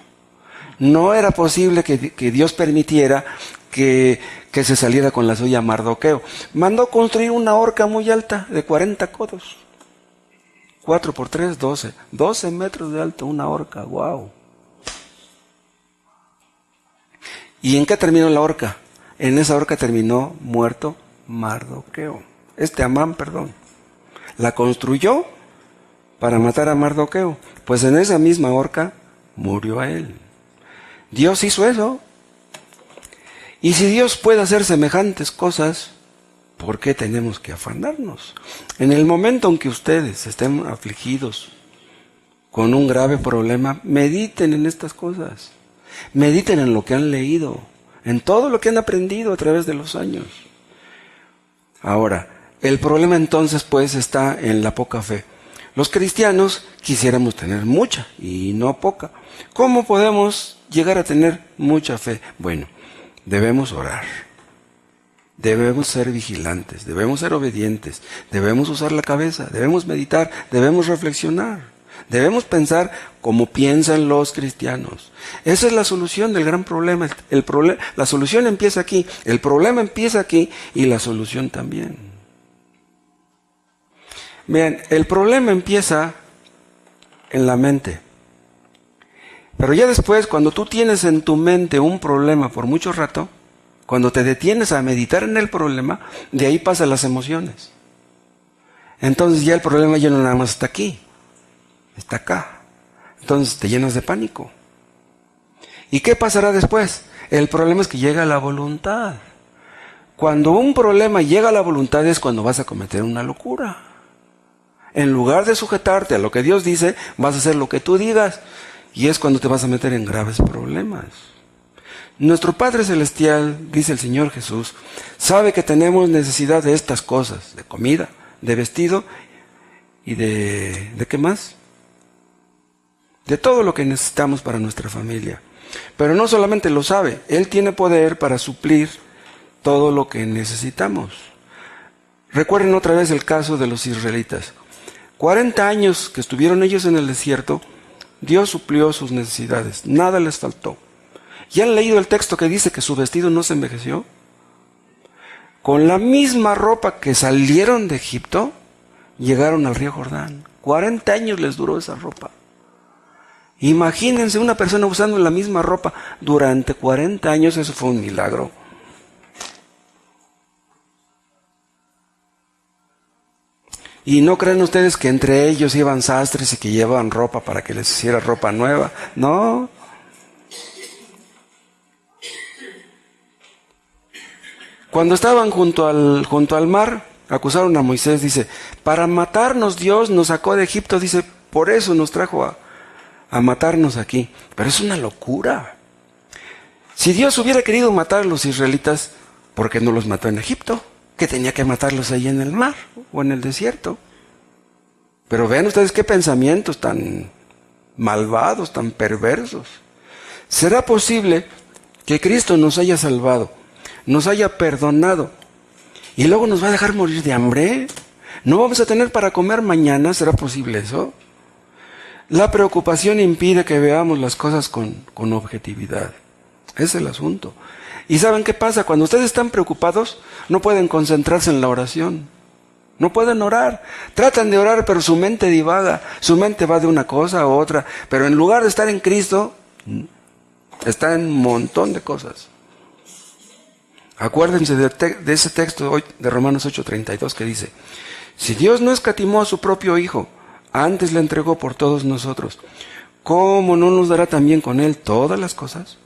No era posible que Dios permitiera que se saliera con la suya Mardoqueo. Mandó construir una horca muy alta de 40 codos. 4 por 3, 12. 12 metros de alto, una horca. ¡Wow! ¿Y en qué terminó la horca? En esa horca terminó muerto Mardoqueo. Amán, perdón. La construyó para matar a Mardoqueo. Pues en esa misma horca murió a él. Dios hizo eso. Y si Dios puede hacer semejantes cosas, ¿por qué tenemos que afanarnos? En el momento en que ustedes estén afligidos con un grave problema, mediten en estas cosas. Mediten en lo que han leído, en todo lo que han aprendido a través de los años. Ahora, el problema entonces pues está en la poca fe. Los cristianos quisiéramos tener mucha y no poca. ¿Cómo podemos llegar a tener mucha fe? Bueno, debemos orar. Debemos ser vigilantes, debemos ser obedientes, debemos usar la cabeza, debemos meditar, debemos reflexionar, debemos pensar como piensan los cristianos. Esa es la solución del gran problema. La solución empieza aquí, el problema empieza aquí y la solución también. Vean, el problema empieza en la mente. Pero ya después, cuando tú tienes en tu mente un problema por mucho rato, cuando te detienes a meditar en el problema, de ahí pasan las emociones. Entonces ya el problema ya no nada más está aquí, está acá. Entonces te llenas de pánico. ¿Y qué pasará después? El problema es que llega la voluntad. Cuando un problema llega a la voluntad es cuando vas a cometer una locura. En lugar de sujetarte a lo que Dios dice, vas a hacer lo que tú digas. Y es cuando te vas a meter en graves problemas. Nuestro Padre Celestial, dice el Señor Jesús, sabe que tenemos necesidad de estas cosas, de comida, de vestido y ¿de qué más? De todo lo que necesitamos para nuestra familia. Pero no solamente lo sabe, Él tiene poder para suplir todo lo que necesitamos. Recuerden otra vez el caso de los israelitas. 40 años que estuvieron ellos en el desierto, Dios suplió sus necesidades, nada les faltó. ¿Ya han leído el texto que dice que su vestido no se envejeció? Con la misma ropa que salieron de Egipto, llegaron al río Jordán. 40 años les duró esa ropa. Imagínense una persona usando la misma ropa durante 40 años, eso fue un milagro. Y no creen ustedes que entre ellos iban sastres y que llevaban ropa para que les hiciera ropa nueva. No. Cuando estaban junto al mar, acusaron a Moisés, dice, para matarnos Dios nos sacó de Egipto, dice, por eso nos trajo a matarnos aquí. Pero es una locura. Si Dios hubiera querido matar a los israelitas, ¿por qué no los mató en Egipto? Que tenía que matarlos ahí en el mar o en el desierto. Pero vean ustedes qué pensamientos tan malvados, tan perversos. ¿Será posible que Cristo nos haya salvado, nos haya perdonado y luego nos va a dejar morir de hambre? ¿No vamos a tener para comer mañana? ¿Será posible eso? La preocupación impide que veamos las cosas con objetividad. Es el asunto. ¿Y saben qué pasa? Cuando ustedes están preocupados, no pueden concentrarse en la oración. No pueden orar. Tratan de orar, pero su mente divaga. Su mente va de una cosa a otra. Pero en lugar de estar en Cristo, está en un montón de cosas. Acuérdense de ese texto hoy de Romanos 8:32 que dice, si Dios no escatimó a su propio Hijo, antes le entregó por todos nosotros, ¿cómo no nos dará también con Él todas las cosas?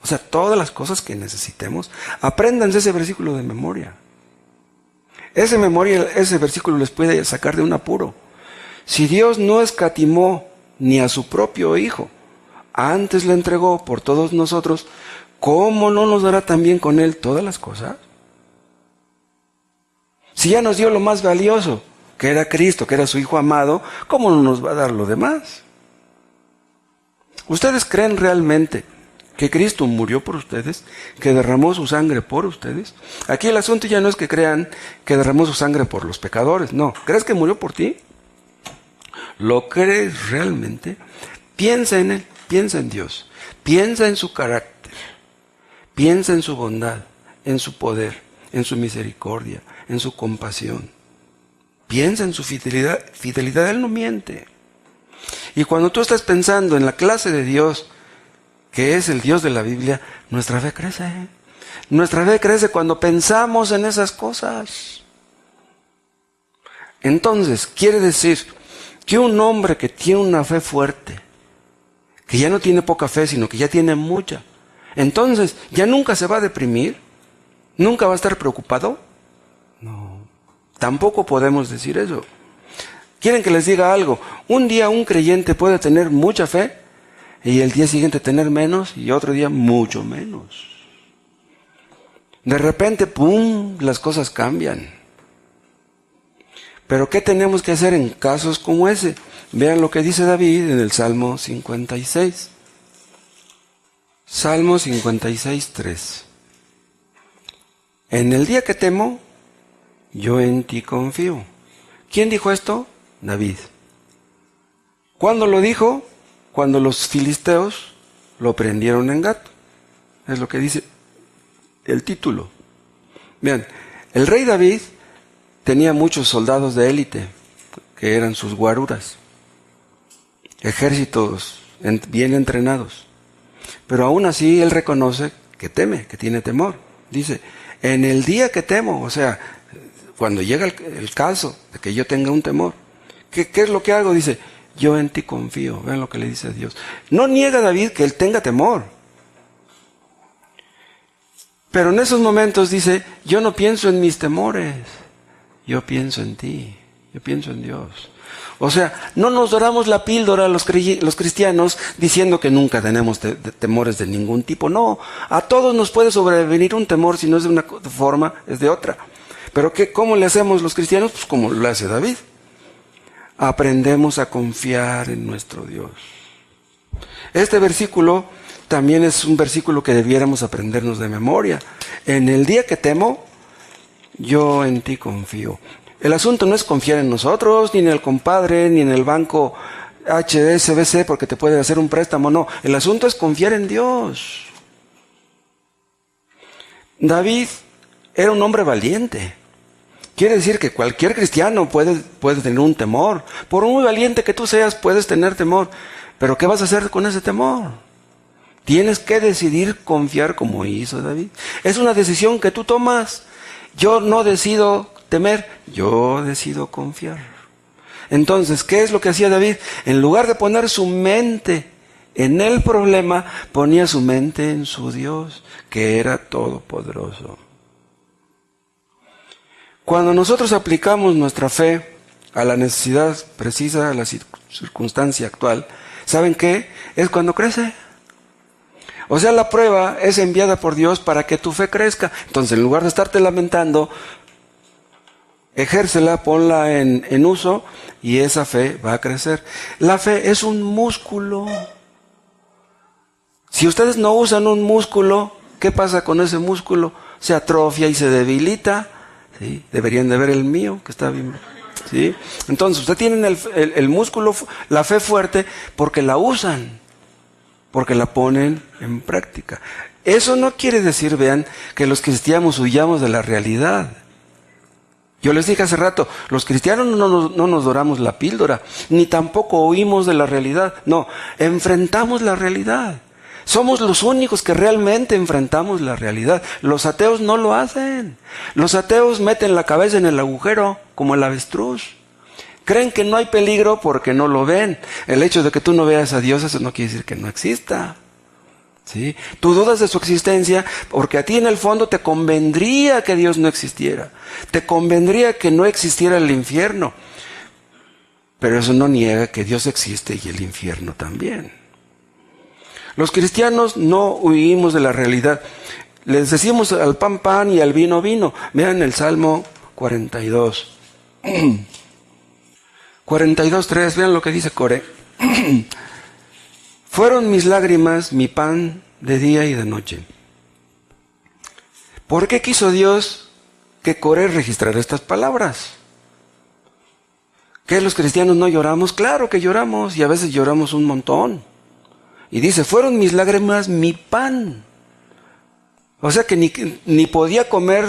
O sea, todas las cosas que necesitemos. Apréndanse ese versículo de memoria. Ese versículo les puede sacar de un apuro. Si Dios no escatimó ni a su propio Hijo, antes le entregó por todos nosotros, ¿cómo no nos dará también con Él todas las cosas? Si ya nos dio lo más valioso, que era Cristo, que era su Hijo amado, ¿cómo no nos va a dar lo demás? ¿Ustedes creen realmente que Cristo murió por ustedes, que derramó su sangre por ustedes? Aquí el asunto ya no es que crean que derramó su sangre por los pecadores, no. ¿Crees que murió por ti? ¿Lo crees realmente? Piensa en Él, piensa en Dios, piensa en su carácter, piensa en su bondad, en su poder, en su misericordia, en su compasión. Piensa en su fidelidad. Fidelidad, Él no miente. Y cuando tú estás pensando en la clase de Dios, que es el Dios de la Biblia, nuestra fe crece. Nuestra fe crece cuando pensamos en esas cosas. Entonces, quiere decir que un hombre que tiene una fe fuerte, que ya no tiene poca fe, sino que ya tiene mucha, entonces, ¿ya nunca se va a deprimir? ¿Nunca va a estar preocupado? No, tampoco podemos decir eso. ¿Quieren que les diga algo? Un día un creyente puede tener mucha fe, y el día siguiente tener menos, y otro día mucho menos. De repente, ¡pum!, las cosas cambian. Pero ¿qué tenemos que hacer en casos como ese? Vean lo que dice David en el Salmo 56. Salmo 56, 3. En el día que temo, yo en ti confío. ¿Quién dijo esto? David. ¿Cuándo lo dijo? Cuando los filisteos lo prendieron en Gat. Es lo que dice el título. Vean, el rey David tenía muchos soldados de élite, que eran sus guaruras, ejércitos bien entrenados. Pero aún así él reconoce que teme, que tiene temor. Dice, en el día que temo, o sea, cuando llega el caso de que yo tenga un temor, ¿qué es lo que hago? Dice, yo en ti confío. Vean lo que le dice a Dios. No niega David que él tenga temor. Pero en esos momentos dice, yo no pienso en mis temores, yo pienso en ti, yo pienso en Dios. O sea, no nos doramos la píldora los cristianos diciendo que nunca tenemos temores de ningún tipo. No, a todos nos puede sobrevenir un temor, si no es de una forma, es de otra. Pero ¿cómo le hacemos los cristianos? Pues como lo hace David. Aprendemos a confiar en nuestro Dios. Este versículo también es un versículo que debiéramos aprendernos de memoria. En el día que temo, yo en ti confío. El asunto no es confiar en nosotros, ni en el compadre, ni en el banco HSBC porque te puede hacer un préstamo. No, el asunto es confiar en Dios. David era un hombre valiente. Quiere decir que cualquier cristiano puede tener un temor. Por muy valiente que tú seas, puedes tener temor. Pero ¿qué vas a hacer con ese temor? Tienes que decidir confiar como hizo David. Es una decisión que tú tomas. Yo no decido temer, yo decido confiar. Entonces, ¿qué es lo que hacía David? En lugar de poner su mente en el problema, ponía su mente en su Dios, que era todopoderoso. Cuando nosotros aplicamos nuestra fe a la necesidad precisa, a la circunstancia actual, ¿saben qué? Es cuando crece. O sea, la prueba es enviada por Dios para que tu fe crezca. Entonces, en lugar de estarte lamentando, ejércela, ponla en uso y esa fe va a crecer. La fe es un músculo. Si ustedes no usan un músculo, ¿qué pasa con ese músculo? Se atrofia y se debilita. ¿Sí? Deberían de ver el mío, que está bien. ¿Sí? Entonces, ustedes tienen el músculo, la fe fuerte, porque la usan, porque la ponen en práctica. Eso no quiere decir, vean, que los cristianos huyamos de la realidad. Yo les dije hace rato, los cristianos no nos doramos la píldora, ni tampoco huimos de la realidad. No, enfrentamos la realidad. Somos los únicos que realmente enfrentamos la realidad. Los ateos no lo hacen. Los ateos meten la cabeza en el agujero, como el avestruz. Creen que no hay peligro porque no lo ven. El hecho de que tú no veas a Dios, eso no quiere decir que no exista. ¿Sí? Tú dudas de su existencia porque a ti en el fondo te convendría que Dios no existiera. Te convendría que no existiera el infierno. Pero eso no niega que Dios existe y el infierno también. Los cristianos no huimos de la realidad. Les decimos al pan, pan y al vino, vino. Vean el Salmo 42. 42:3, vean lo que dice Coré. Fueron mis lágrimas mi pan de día y de noche. ¿Por qué quiso Dios que Coré registrara estas palabras? ¿Que los cristianos no lloramos? Claro que lloramos, y a veces lloramos un montón. Y dice, fueron mis lágrimas mi pan. O sea que ni podía comer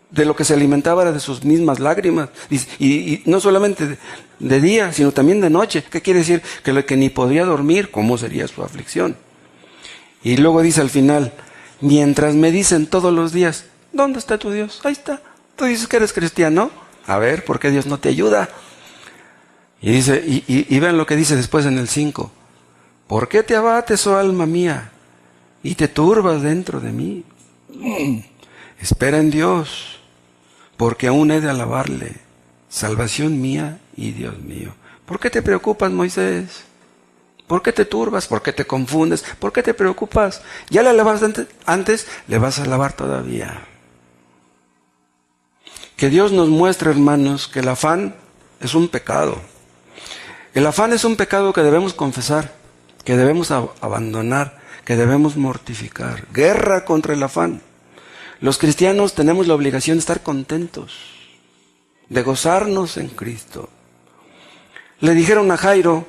de lo que se alimentaba era de sus mismas lágrimas. Y no solamente de día, sino también de noche. ¿Qué quiere decir? Que ni podía dormir. ¿Cómo sería su aflicción? Y luego dice al final, mientras me dicen todos los días, ¿dónde está tu Dios? Ahí está. Tú dices que eres cristiano. A ver, ¿por qué Dios no te ayuda? Y dice, y vean lo que dice después en el 5. ¿Por qué te abates, oh alma mía, y te turbas dentro de mí? Espera en Dios, porque aún he de alabarle, salvación mía y Dios mío. ¿Por qué te preocupas, Moisés? ¿Por qué te turbas? ¿Por qué te confundes? ¿Por qué te preocupas? Ya le alabaste antes, le vas a alabar todavía. Que Dios nos muestre, hermanos, que el afán es un pecado. El afán es un pecado que debemos confesar, que debemos abandonar, que debemos mortificar. Guerra contra el afán. Los cristianos tenemos la obligación de estar contentos, de gozarnos en Cristo. Le dijeron a Jairo,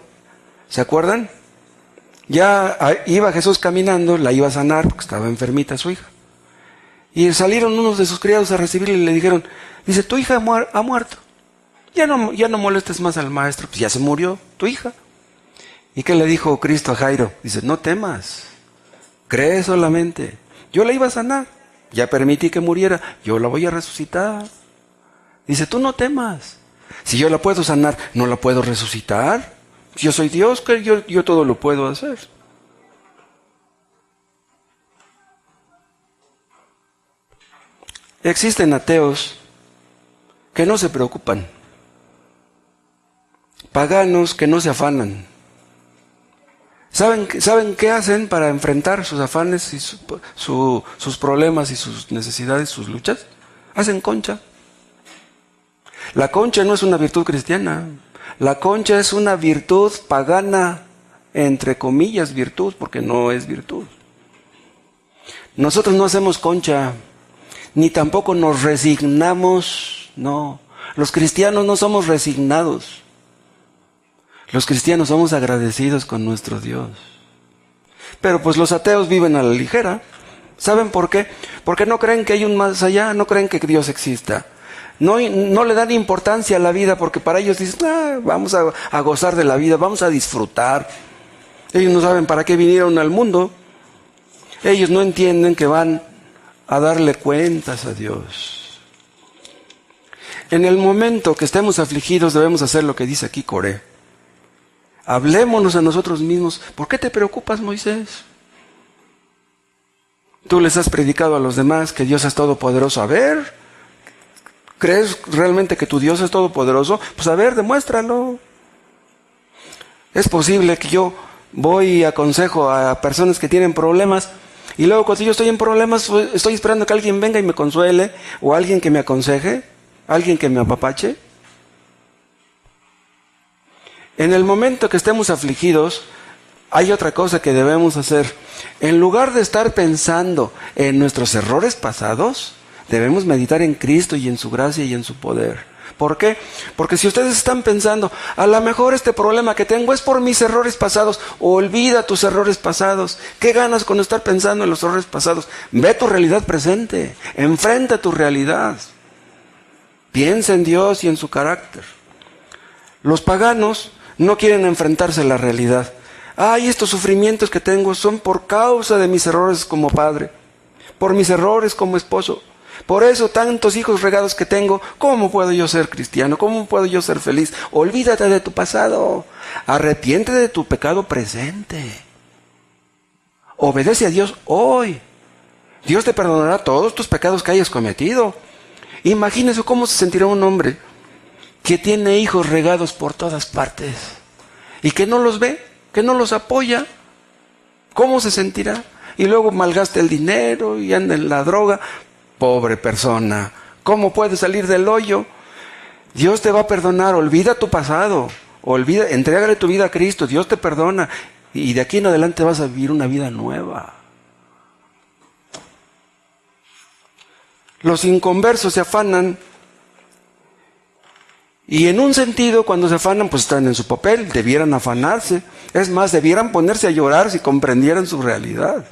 ¿se acuerdan? Ya iba Jesús caminando, la iba a sanar porque estaba enfermita su hija. Y salieron unos de sus criados a recibirle y le dijeron, dice, tu hija ha muerto. Ya no molestes más al maestro, pues ya se murió tu hija. ¿Y qué le dijo Cristo a Jairo? Dice, no temas, cree solamente. Yo la iba a sanar, ya permití que muriera, yo la voy a resucitar. Dice, tú no temas. Si yo la puedo sanar, ¿no la puedo resucitar? Si yo soy Dios, que yo todo lo puedo hacer. Existen ateos que no se preocupan, paganos que no se afanan. ¿Saben qué hacen para enfrentar sus afanes y sus problemas y sus necesidades, sus luchas? Hacen concha. La concha no es una virtud cristiana. La concha es una virtud pagana, entre comillas virtud, porque no es virtud. Nosotros no hacemos concha, ni tampoco nos resignamos, no. Los cristianos no somos resignados. Los cristianos somos agradecidos con nuestro Dios. Pero pues los ateos viven a la ligera. ¿Saben por qué? Porque no creen que hay un más allá, no creen que Dios exista. No le dan importancia a la vida porque para ellos dicen, vamos a gozar de la vida, vamos a disfrutar. Ellos no saben para qué vinieron al mundo. Ellos no entienden que van a darle cuentas a Dios. En el momento que estemos afligidos debemos hacer lo que dice aquí Coré. Hablémonos a nosotros mismos. ¿Por qué te preocupas, Moisés? Tú les has predicado a los demás que Dios es todopoderoso. A ver, ¿crees realmente que tu Dios es todopoderoso? Pues a ver, demuéstralo. Es posible que yo voy y aconsejo a personas que tienen problemas y luego cuando yo estoy en problemas estoy esperando que alguien venga y me consuele o alguien que me aconseje, alguien que me apapache. En el momento que estemos afligidos, hay otra cosa que debemos hacer. En lugar de estar pensando en nuestros errores pasados, debemos meditar en Cristo y en su gracia y en su poder. ¿Por qué? Porque si ustedes están pensando, a lo mejor este problema que tengo es por mis errores pasados, olvida tus errores pasados. ¿Qué ganas con estar pensando en los errores pasados? Ve tu realidad presente, enfrenta tu realidad. Piensa en Dios y en su carácter. Los paganos no quieren enfrentarse a la realidad. Estos sufrimientos que tengo son por causa de mis errores como padre, por mis errores como esposo. Por eso tantos hijos regados que tengo, ¿cómo puedo yo ser cristiano? ¿Cómo puedo yo ser feliz? Olvídate de tu pasado. Arrepiéntete de tu pecado presente. Obedece a Dios hoy. Dios te perdonará todos tus pecados que hayas cometido. Imagínese cómo se sentirá un hombre que tiene hijos regados por todas partes y que no los ve, que no los apoya. ¿Cómo se sentirá? Y luego malgasta el dinero y anda en la droga. Pobre persona, ¿cómo puedes salir del hoyo? Dios te va a perdonar, olvida tu pasado, entrégale tu vida a Cristo, Dios te perdona y de aquí en adelante vas a vivir una vida nueva. Los inconversos se afanan y en un sentido cuando se afanan pues están en su papel, debieran afanarse, es más, debieran ponerse a llorar si comprendieran su realidad.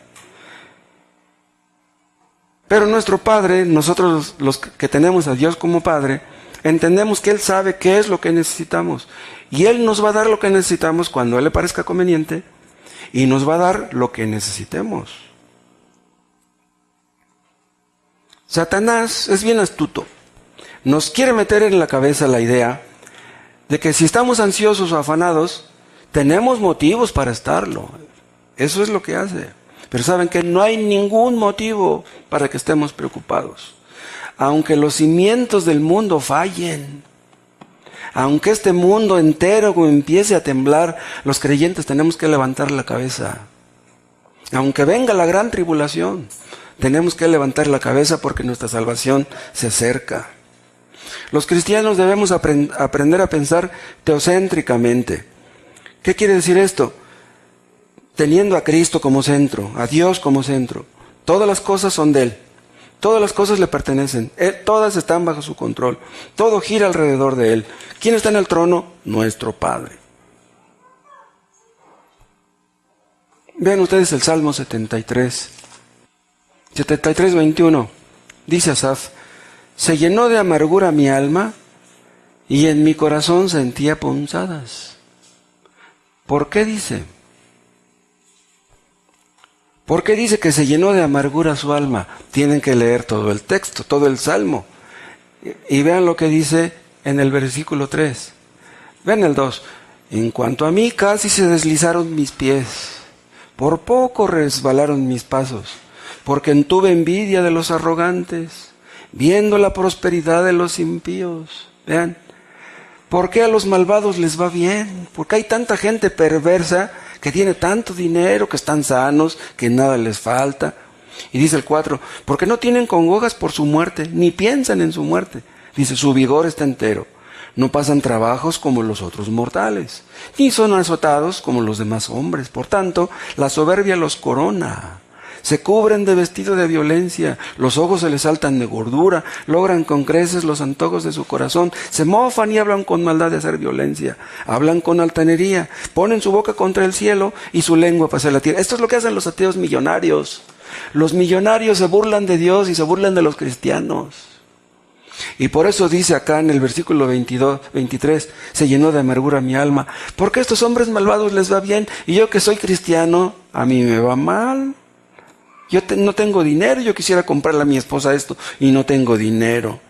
Pero nuestro Padre, nosotros los que tenemos a Dios como Padre, entendemos que Él sabe qué es lo que necesitamos. Y Él nos va a dar lo que necesitamos cuando a Él le parezca conveniente y nos va a dar lo que necesitemos. Satanás es bien astuto. Nos quiere meter en la cabeza la idea de que si estamos ansiosos o afanados, tenemos motivos para estarlo. Eso es lo que hace. Pero saben que no hay ningún motivo para que estemos preocupados. Aunque los cimientos del mundo fallen, aunque este mundo entero empiece a temblar, los creyentes tenemos que levantar la cabeza. Aunque venga la gran tribulación, tenemos que levantar la cabeza porque nuestra salvación se acerca. Los cristianos debemos aprender a pensar teocéntricamente. ¿Qué quiere decir esto? Teniendo a Cristo como centro, a Dios como centro. Todas las cosas son de Él. Todas las cosas le pertenecen. Todas están bajo su control. Todo gira alrededor de Él. ¿Quién está en el trono? Nuestro Padre. Vean ustedes el Salmo 73. 73:21. Dice Asaf, se llenó de amargura mi alma y en mi corazón sentía punzadas. ¿Por qué dice? ¿Por qué dice que se llenó de amargura su alma? Tienen que leer todo el texto, todo el Salmo. Y vean lo que dice en el versículo 3. Vean el 2. En cuanto a mí, casi se deslizaron mis pies. Por poco resbalaron mis pasos. Porque tuve envidia de los arrogantes, viendo la prosperidad de los impíos. Vean. ¿Por qué a los malvados les va bien? Porque hay tanta gente perversa que tiene tanto dinero, que están sanos, que nada les falta. Y dice el 4, porque no tienen congojas por su muerte, ni piensan en su muerte. Dice, su vigor está entero. No pasan trabajos como los otros mortales, ni son azotados como los demás hombres. Por tanto, la soberbia los corona. Se cubren de vestido de violencia, los ojos se les saltan de gordura, logran con creces los antojos de su corazón, se mofan y hablan con maldad de hacer violencia, hablan con altanería, ponen su boca contra el cielo y su lengua pasea la tierra. Esto es lo que hacen los ateos millonarios. Los millonarios se burlan de Dios y se burlan de los cristianos. Y por eso dice acá en el versículo 23, se llenó de amargura mi alma. Porque a estos hombres malvados les va bien y yo que soy cristiano, a mí me va mal. Yo no tengo dinero, yo quisiera comprarle a mi esposa esto y no tengo dinero.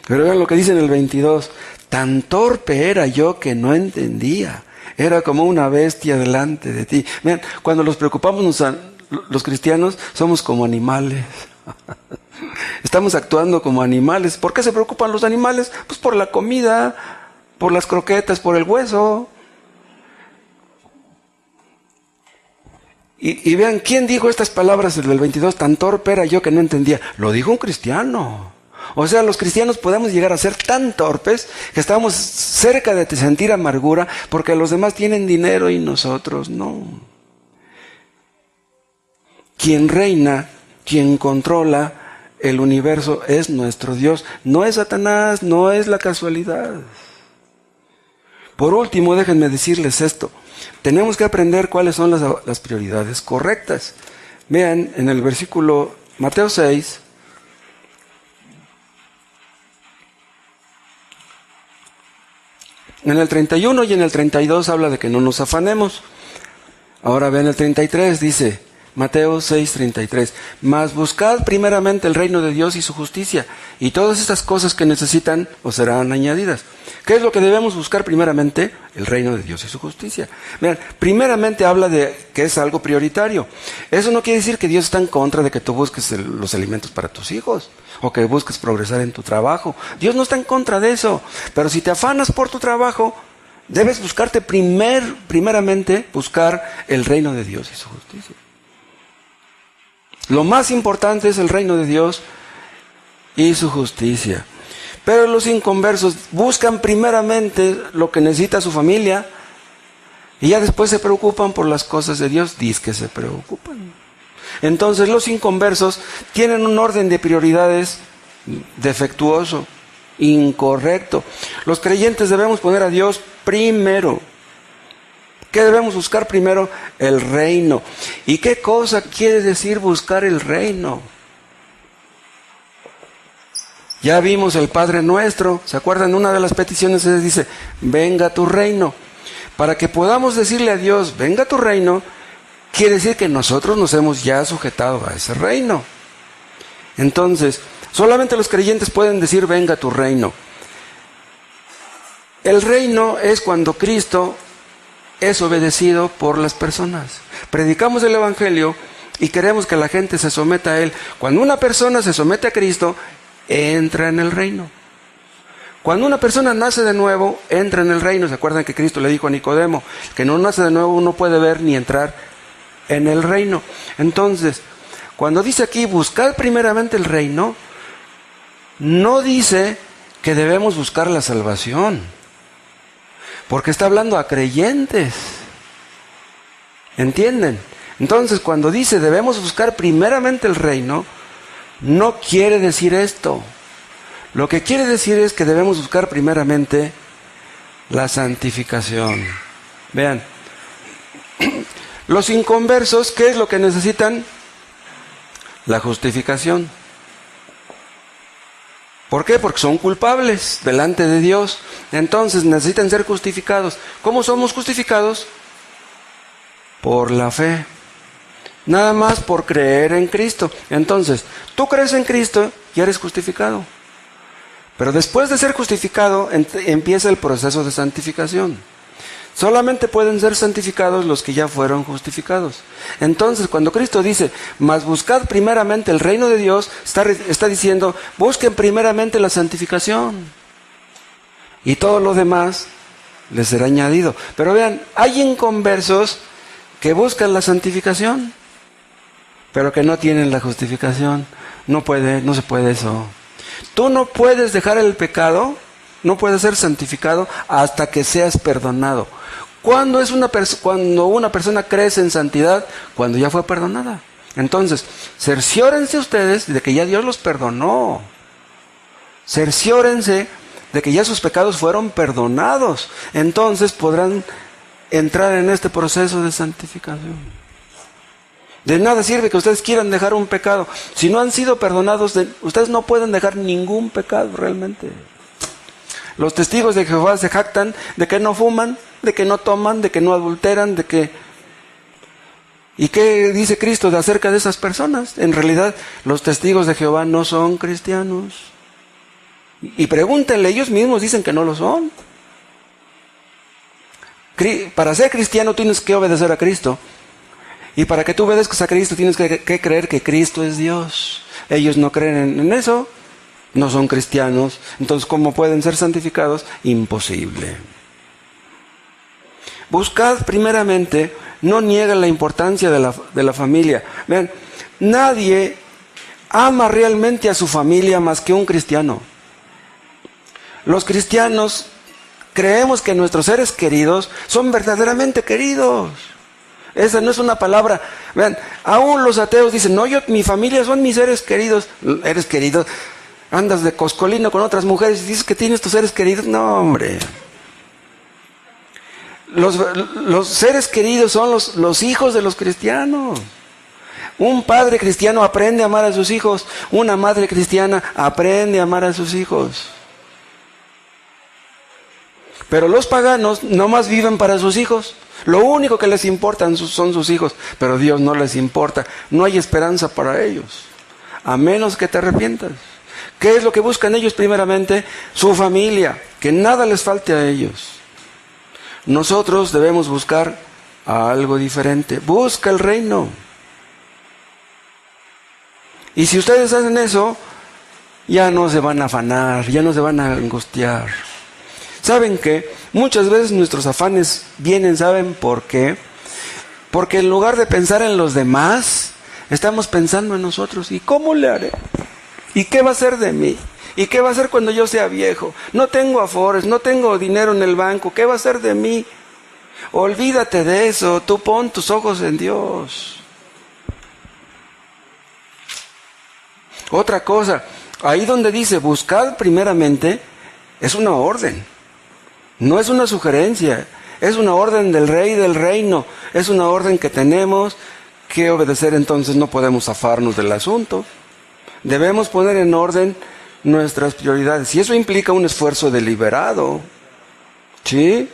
Pero vean lo que dice en el 22. Tan torpe era yo que no entendía. Era como una bestia delante de ti. Vean, cuando nos preocupamos los cristianos, somos como animales. Estamos actuando como animales. ¿Por qué se preocupan los animales? Pues por la comida, por las croquetas, por el hueso. Y vean, ¿quién dijo estas palabras del 22? Tan torpe era yo que no entendía. Lo dijo un cristiano. O sea, los cristianos podemos llegar a ser tan torpes que estamos cerca de sentir amargura porque los demás tienen dinero y nosotros no. Quien reina, quien controla el universo es nuestro Dios. No es Satanás, no es la casualidad. Por último, déjenme decirles esto. Tenemos que aprender cuáles son las prioridades correctas. Vean en el versículo Mateo 6. En el 31 y en el 32 habla de que no nos afanemos. Ahora vean el 33, dice Mateo 6:33. Mas buscad primeramente el reino de Dios y su justicia, y todas estas cosas que necesitan os serán añadidas. ¿Qué es lo que debemos buscar primeramente? El reino de Dios y su justicia. Vean, primeramente habla de que es algo prioritario. Eso no quiere decir que Dios está en contra de que tú busques los alimentos para tus hijos, o que busques progresar en tu trabajo. Dios no está en contra de eso. Pero si te afanas por tu trabajo, debes buscarte primeramente buscar el reino de Dios y su justicia. Lo más importante es el reino de Dios y su justicia. Pero los inconversos buscan primeramente lo que necesita su familia y ya después se preocupan por las cosas de Dios. Dice que se preocupan. Entonces los inconversos tienen un orden de prioridades defectuoso, incorrecto. Los creyentes debemos poner a Dios primero. ¿Qué debemos buscar primero? El reino. ¿Y qué cosa quiere decir buscar el reino? Ya vimos el Padre Nuestro. ¿Se acuerdan? Una de las peticiones se dice, venga tu reino. Para que podamos decirle a Dios, venga tu reino, quiere decir que nosotros nos hemos ya sujetado a ese reino. Entonces, solamente los creyentes pueden decir, venga tu reino. El reino es cuando Cristo es obedecido por las personas. Predicamos el Evangelio y queremos que la gente se someta a Él. Cuando una persona se somete a Cristo, entra en el reino. Cuando una persona nace de nuevo, entra en el reino. ¿Se acuerdan que Cristo le dijo a Nicodemo? Que no nace de nuevo, no puede ver ni entrar en el reino. Entonces, cuando dice aquí, buscar primeramente el reino, no dice que debemos buscar la salvación, porque está hablando a creyentes. ¿Entienden? Entonces, cuando dice debemos buscar primeramente el reino, no quiere decir esto. Lo que quiere decir es que debemos buscar primeramente la santificación. Vean, los inconversos, ¿qué es lo que necesitan? La justificación. ¿Por qué? Porque son culpables delante de Dios. Entonces necesitan ser justificados. ¿Cómo somos justificados? Por la fe. Nada más por creer en Cristo. Entonces, tú crees en Cristo y eres justificado. Pero después de ser justificado, empieza el proceso de santificación. Solamente pueden ser santificados los que ya fueron justificados. Entonces, cuando Cristo dice, mas buscad primeramente el reino de Dios, está diciendo, busquen primeramente la santificación. Y todo lo demás les será añadido. Pero vean, hay inconversos que buscan la santificación, pero que no tienen la justificación. No se puede eso. Tú no puedes dejar el pecado, no puedes ser santificado hasta que seas perdonado. ¿Cuándo cuando una persona crece en santidad? Cuando ya fue perdonada. Entonces, cerciórense ustedes de que ya Dios los perdonó. Cerciórense de que ya sus pecados fueron perdonados. Entonces podrán entrar en este proceso de santificación. De nada sirve que ustedes quieran dejar un pecado. Si no han sido perdonados, ustedes no pueden dejar ningún pecado realmente. Los testigos de Jehová se jactan de que no fuman, de que no toman, de que no adulteran, de que... ¿Y qué dice Cristo acerca de esas personas? En realidad, los testigos de Jehová no son cristianos. Y pregúntenle, ellos mismos dicen que no lo son. Para ser cristiano tienes que obedecer a Cristo. Y para que tú obedezcas a Cristo tienes que creer que Cristo es Dios. Ellos no creen en eso. No son cristianos. Entonces, ¿cómo pueden ser santificados? Imposible. Buscad primeramente, no nieguen la importancia de la familia. Vean, nadie ama realmente a su familia más que un cristiano. Los cristianos creemos que nuestros seres queridos son verdaderamente queridos. Esa no es una palabra. Vean, aún los ateos dicen, no, mi familia son mis seres queridos. ¿Eres querido? Andas de coscolino con otras mujeres y dices que tienes tus seres queridos. No, hombre. Los seres queridos son los hijos de los cristianos. Un padre cristiano aprende a amar a sus hijos. Una madre cristiana aprende a amar a sus hijos. Pero los paganos nomás viven para sus hijos. Lo único que les importa son sus hijos. Pero Dios no les importa. No hay esperanza para ellos. A menos que te arrepientas. ¿Qué es lo que buscan ellos primeramente? Su familia. Que nada les falte a ellos. Nosotros debemos buscar algo diferente. Busca el reino. Y si ustedes hacen eso, ya no se van a afanar, ya no se van a angustiar. ¿Saben qué? Muchas veces nuestros afanes vienen, ¿saben por qué? Porque en lugar de pensar en los demás, estamos pensando en nosotros. ¿Y cómo le haré? ¿Y qué va a ser de mí? ¿Y qué va a ser cuando yo sea viejo? No tengo afores, no tengo dinero en el banco. ¿Qué va a ser de mí? Olvídate de eso. Tú pon tus ojos en Dios. Otra cosa, ahí donde dice buscad primeramente, es una orden. No es una sugerencia. Es una orden del Rey del Reino. Es una orden que tenemos que obedecer. Entonces no podemos zafarnos del asunto. Debemos poner en orden nuestras prioridades. Y eso implica un esfuerzo deliberado. ¿Sí?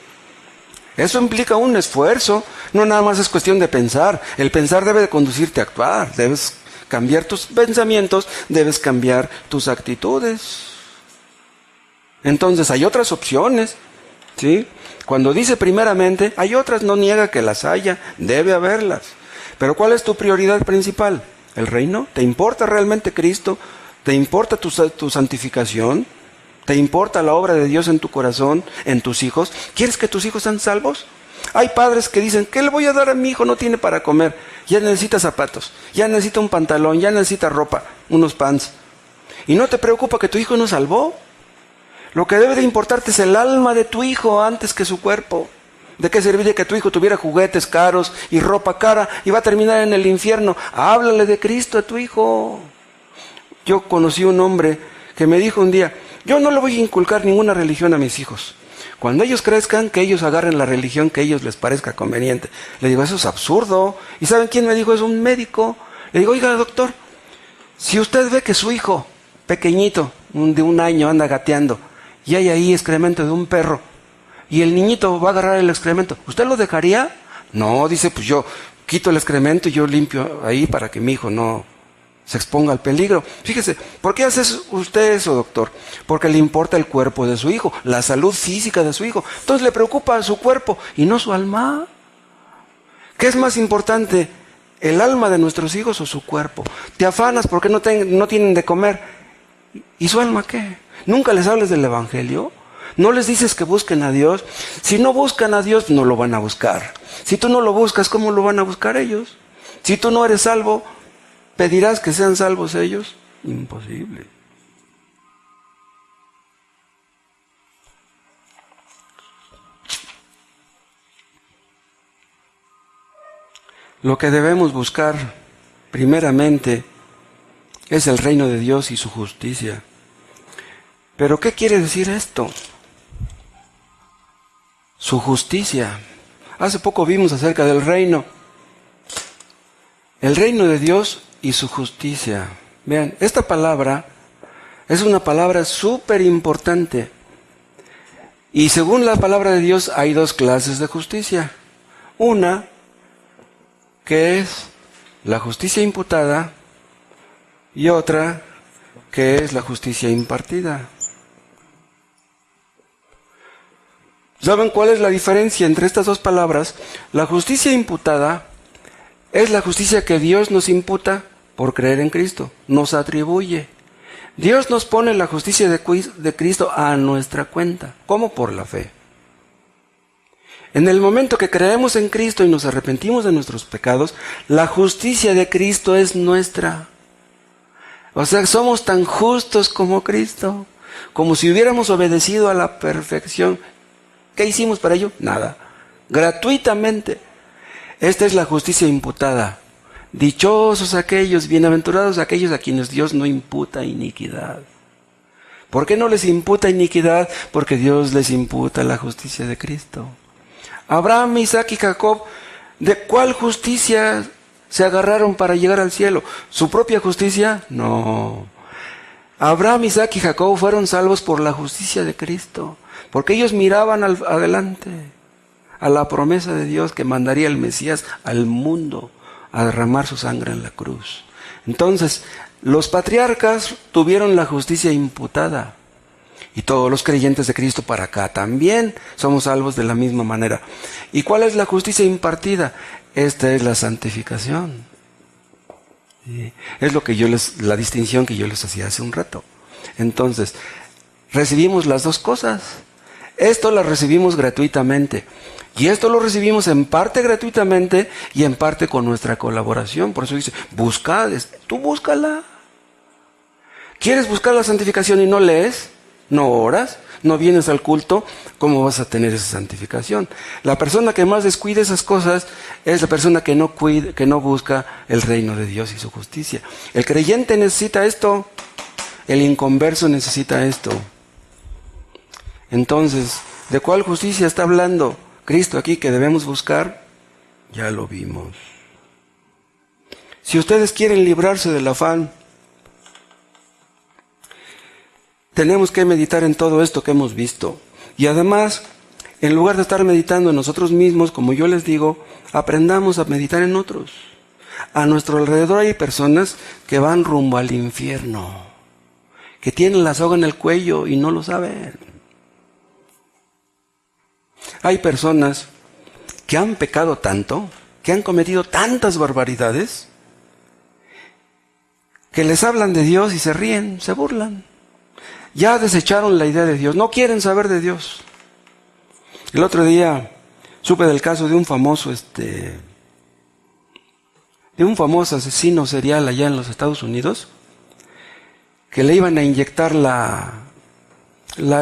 Eso implica un esfuerzo. No nada más es cuestión de pensar. El pensar debe de conducirte a actuar. Debes cambiar tus pensamientos. Debes cambiar tus actitudes. Entonces hay otras opciones. ¿Sí? Cuando dice primeramente, hay otras, no niega que las haya. Debe haberlas. Pero ¿cuál es tu prioridad principal? ¿El reino? ¿Te importa realmente Cristo? ¿Te importa tu santificación? ¿Te importa la obra de Dios en tu corazón, en tus hijos? ¿Quieres que tus hijos sean salvos? Hay padres que dicen, ¿qué le voy a dar a mi hijo? No tiene para comer. Ya necesita zapatos, ya necesita un pantalón, ya necesita ropa, unos pants. ¿Y no te preocupa que tu hijo no salvó? Lo que debe de importarte es el alma de tu hijo antes que su cuerpo. ¿De qué serviría que tu hijo tuviera juguetes caros y ropa cara y va a terminar en el infierno? Háblale de Cristo a tu hijo. Yo conocí un hombre que me dijo un día, yo no le voy a inculcar ninguna religión a mis hijos. Cuando ellos crezcan, que ellos agarren la religión que a ellos les parezca conveniente. Le digo, eso es absurdo. ¿Y saben quién me dijo? Es un médico. Le digo, oiga, doctor, si usted ve que su hijo, pequeñito, de 1 año, anda gateando, y hay ahí excremento de un perro, y el niñito va a agarrar el excremento, ¿usted lo dejaría? No, dice, pues yo quito el excremento y yo limpio ahí para que mi hijo no se exponga al peligro. Fíjese, ¿por qué hace usted eso, doctor? Porque le importa el cuerpo de su hijo, la salud física de su hijo. Entonces le preocupa su cuerpo y no su alma. ¿Qué es más importante, el alma de nuestros hijos o su cuerpo? Te afanas porque no tienen de comer. ¿Y su alma qué? ¿Nunca les hables del evangelio? ¿No les dices que busquen a Dios? Si no buscan a Dios, no lo van a buscar. Si tú no lo buscas, ¿cómo lo van a buscar ellos? Si tú no eres salvo, ¿pedirás que sean salvos ellos? Imposible. Lo que debemos buscar, primeramente, es el reino de Dios y su justicia. ¿Pero qué quiere decir esto? Su justicia. Hace poco vimos acerca del reino. El reino de Dios y su justicia. Vean, esta palabra es una palabra súper importante. Y según la palabra de Dios hay dos clases de justicia. Una, que es la justicia imputada, y otra, que es la justicia impartida. ¿Saben cuál es la diferencia entre estas dos palabras? La justicia imputada es la justicia que Dios nos imputa por creer en Cristo, nos atribuye. Dios nos pone la justicia de Cristo a nuestra cuenta. ¿Cómo? Por la fe. En el momento que creemos en Cristo y nos arrepentimos de nuestros pecados, la justicia de Cristo es nuestra. O sea, somos tan justos como Cristo, como si hubiéramos obedecido a la perfección. ¿Qué hicimos para ello? Nada. Gratuitamente. Esta es la justicia imputada. Dichosos aquellos, bienaventurados aquellos a quienes Dios no imputa iniquidad. ¿Por qué no les imputa iniquidad? Porque Dios les imputa la justicia de Cristo. Abraham, Isaac y Jacob, ¿de cuál justicia se agarraron para llegar al cielo? ¿Su propia justicia? No. Abraham, Isaac y Jacob fueron salvos por la justicia de Cristo, porque ellos miraban adelante a la promesa de Dios que mandaría el Mesías al mundo a derramar su sangre en la cruz. Entonces, los patriarcas tuvieron la justicia imputada. Y todos los creyentes de Cristo para acá también somos salvos de la misma manera. ¿Y cuál es la justicia impartida? Esta es la santificación. ¿Sí? Es lo que la distinción que yo les hacía hace un rato. Entonces, recibimos las dos cosas. Esto lo recibimos gratuitamente. Y esto lo recibimos en parte gratuitamente y en parte con nuestra colaboración. Por eso dice, buscad, tú búscala. ¿Quieres buscar la santificación y no lees? ¿No oras? ¿No vienes al culto? ¿Cómo vas a tener esa santificación? La persona que más descuida esas cosas es la persona que no busca el reino de Dios y su justicia. El creyente necesita esto, el inconverso necesita esto. Entonces, ¿de cuál justicia está hablando Cristo aquí que debemos buscar? Ya lo vimos. Si ustedes quieren librarse del afán, tenemos que meditar en todo esto que hemos visto. Y además, en lugar de estar meditando en nosotros mismos, como yo les digo, aprendamos a meditar en otros. A nuestro alrededor hay personas que van rumbo al infierno, que tienen la soga en el cuello y no lo saben. Hay personas que han pecado tanto, que han cometido tantas barbaridades, que les hablan de Dios y se ríen, se burlan. Ya desecharon la idea de Dios, no quieren saber de Dios. El otro día supe del caso de un famoso asesino serial allá en los Estados Unidos, que le iban a inyectar la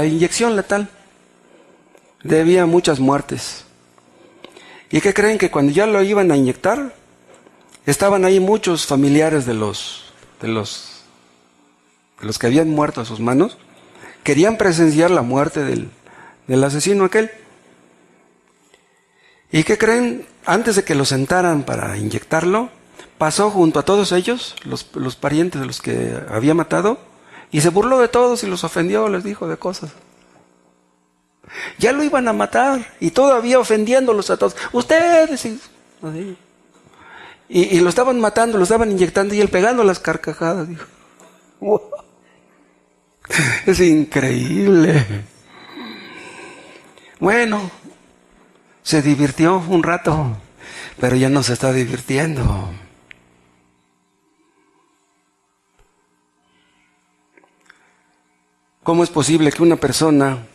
inyección letal. Debía muchas muertes. ¿Y qué creen? Que cuando ya lo iban a inyectar, estaban ahí muchos familiares de los que habían muerto a sus manos, querían presenciar la muerte del asesino aquel. ¿Y qué creen? Antes de que lo sentaran para inyectarlo, pasó junto a todos ellos, los parientes de los que había matado, y se burló de todos y los ofendió, les dijo de cosas. Ya lo iban a matar y todavía ofendiéndolos a todos. Ustedes, así. Y lo estaban matando, lo estaban inyectando y él pegando las carcajadas. Dijo, wow. Es increíble. Bueno, se divirtió un rato, pero ya no se está divirtiendo. ¿Cómo es posible que una persona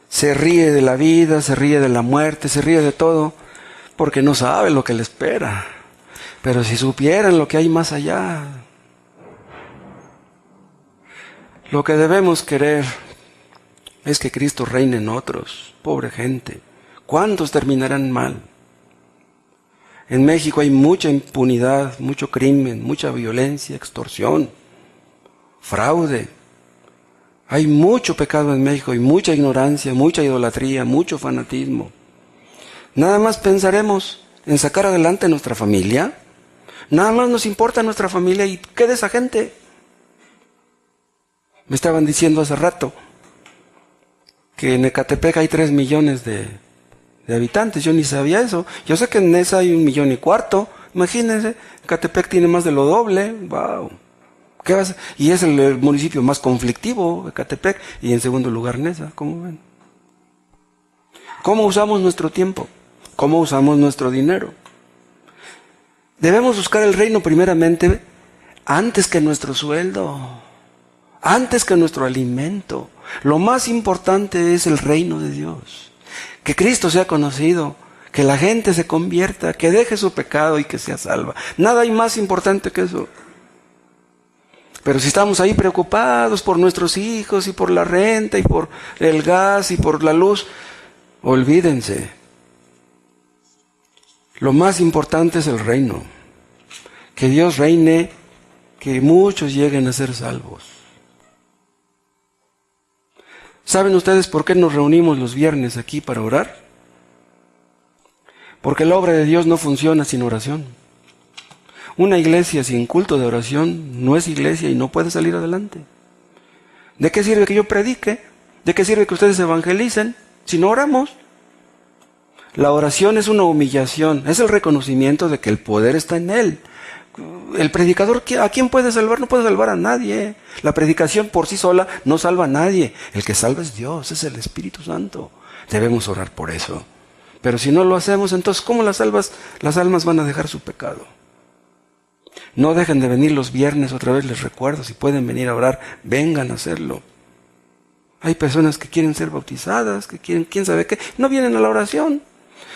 se ríe de la vida, se ríe de la muerte, se ríe de todo, porque no sabe lo que le espera? Pero si supieran lo que hay más allá. Lo que debemos querer es que Cristo reine en otros. Pobre gente. ¿Cuántos terminarán mal? En México hay mucha impunidad, mucho crimen, mucha violencia, extorsión, fraude. Hay mucho pecado en México y mucha ignorancia, mucha idolatría, mucho fanatismo. Nada más pensaremos en sacar adelante nuestra familia, Nada más nos importa nuestra familia y ¿qué de esa gente? Me estaban diciendo hace rato que en Ecatepec hay 3 millones de habitantes. Yo ni sabía eso. Yo sé que en Nesa hay 1,25 millones. Imagínense, Ecatepec tiene más de lo doble. ¡Wow! ¿Qué va a ser? Y es el municipio más conflictivo, Ecatepec, y en segundo lugar Nesa. ¿Cómo ven? ¿Cómo usamos nuestro tiempo? ¿Cómo usamos nuestro dinero? Debemos buscar el reino primeramente antes que nuestro sueldo, antes que nuestro alimento. Lo más importante es el reino de Dios. Que Cristo sea conocido, que la gente se convierta, que deje su pecado y que sea salva. Nada hay más importante que eso. Pero si estamos ahí preocupados por nuestros hijos y por la renta y por el gas y por la luz, olvídense. Lo más importante es el reino. Que Dios reine, que muchos lleguen a ser salvos. ¿Saben ustedes por qué nos reunimos los viernes aquí para orar? Porque la obra de Dios no funciona sin oración. Una iglesia sin culto de oración no es iglesia y no puede salir adelante. ¿De qué sirve que yo predique? ¿De qué sirve que ustedes evangelicen si no oramos? La oración es una humillación, es el reconocimiento de que el poder está en Él. El predicador, ¿a quién puede salvar? No puede salvar a nadie. La predicación por sí sola no salva a nadie. El que salva es Dios, es el Espíritu Santo. Debemos orar por eso. Pero si no lo hacemos, entonces ¿cómo las almas van a dejar su pecado? No dejen de venir los viernes, otra vez les recuerdo, si pueden venir a orar, vengan a hacerlo. Hay personas que quieren ser bautizadas, que quieren, quién sabe qué, no vienen a la oración.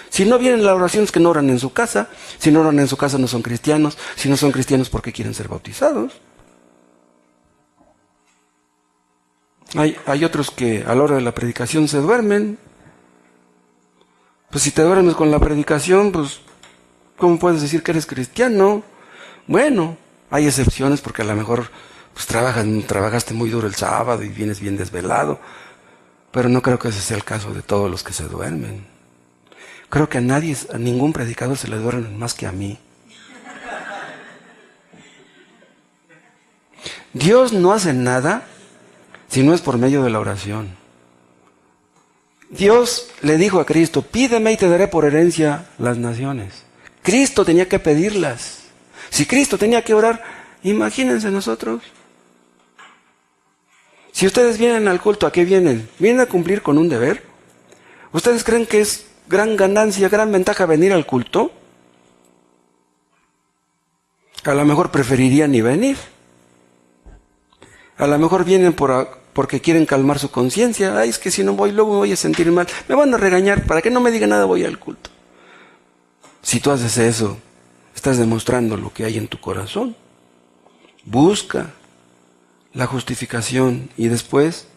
Si no vienen a la oración es que no oran en su casa. Si no oran en su casa no son cristianos. Si no son cristianos, ¿por qué quieren ser bautizados? Hay otros que a la hora de la predicación se duermen. Pues si te duermes con la predicación, pues ¿cómo puedes decir que eres cristiano? Bueno, hay excepciones porque a lo mejor pues trabajaste muy duro el sábado y vienes bien desvelado. Pero no creo que ese sea el caso de todos los que se duermen. Creo que a ningún predicador se le duerme más que a mí. Dios no hace nada si no es por medio de la oración. Dios le dijo a Cristo, pídeme y te daré por herencia las naciones. Cristo tenía que pedirlas. Si Cristo tenía que orar, imagínense nosotros. Si ustedes vienen al culto, ¿a qué vienen? ¿Vienen a cumplir con un deber? ¿Ustedes creen que es gran ganancia, gran ventaja venir al culto? A lo mejor preferirían ni venir. A lo mejor vienen porque quieren calmar su conciencia. Ay, es que si no voy, luego me voy a sentir mal. Me van a regañar. Para que no me diga nada, voy al culto. Si tú haces eso, estás demostrando lo que hay en tu corazón. Busca la justificación y después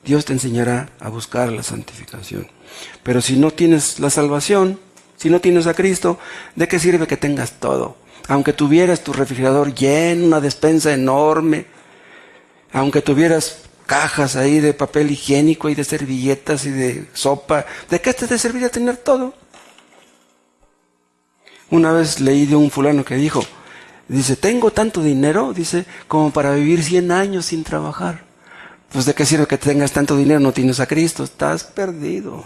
Dios te enseñará a buscar la santificación. Pero si no tienes la salvación, si no tienes a Cristo, ¿de qué sirve que tengas todo? Aunque tuvieras tu refrigerador lleno, una despensa enorme, aunque tuvieras cajas ahí de papel higiénico y de servilletas y de sopa, ¿de qué te serviría tener todo? Una vez leí de un fulano que dice, tengo tanto dinero, dice, como para vivir 100 años sin trabajar. Pues ¿de qué sirve que tengas tanto dinero? No tienes a Cristo, estás perdido.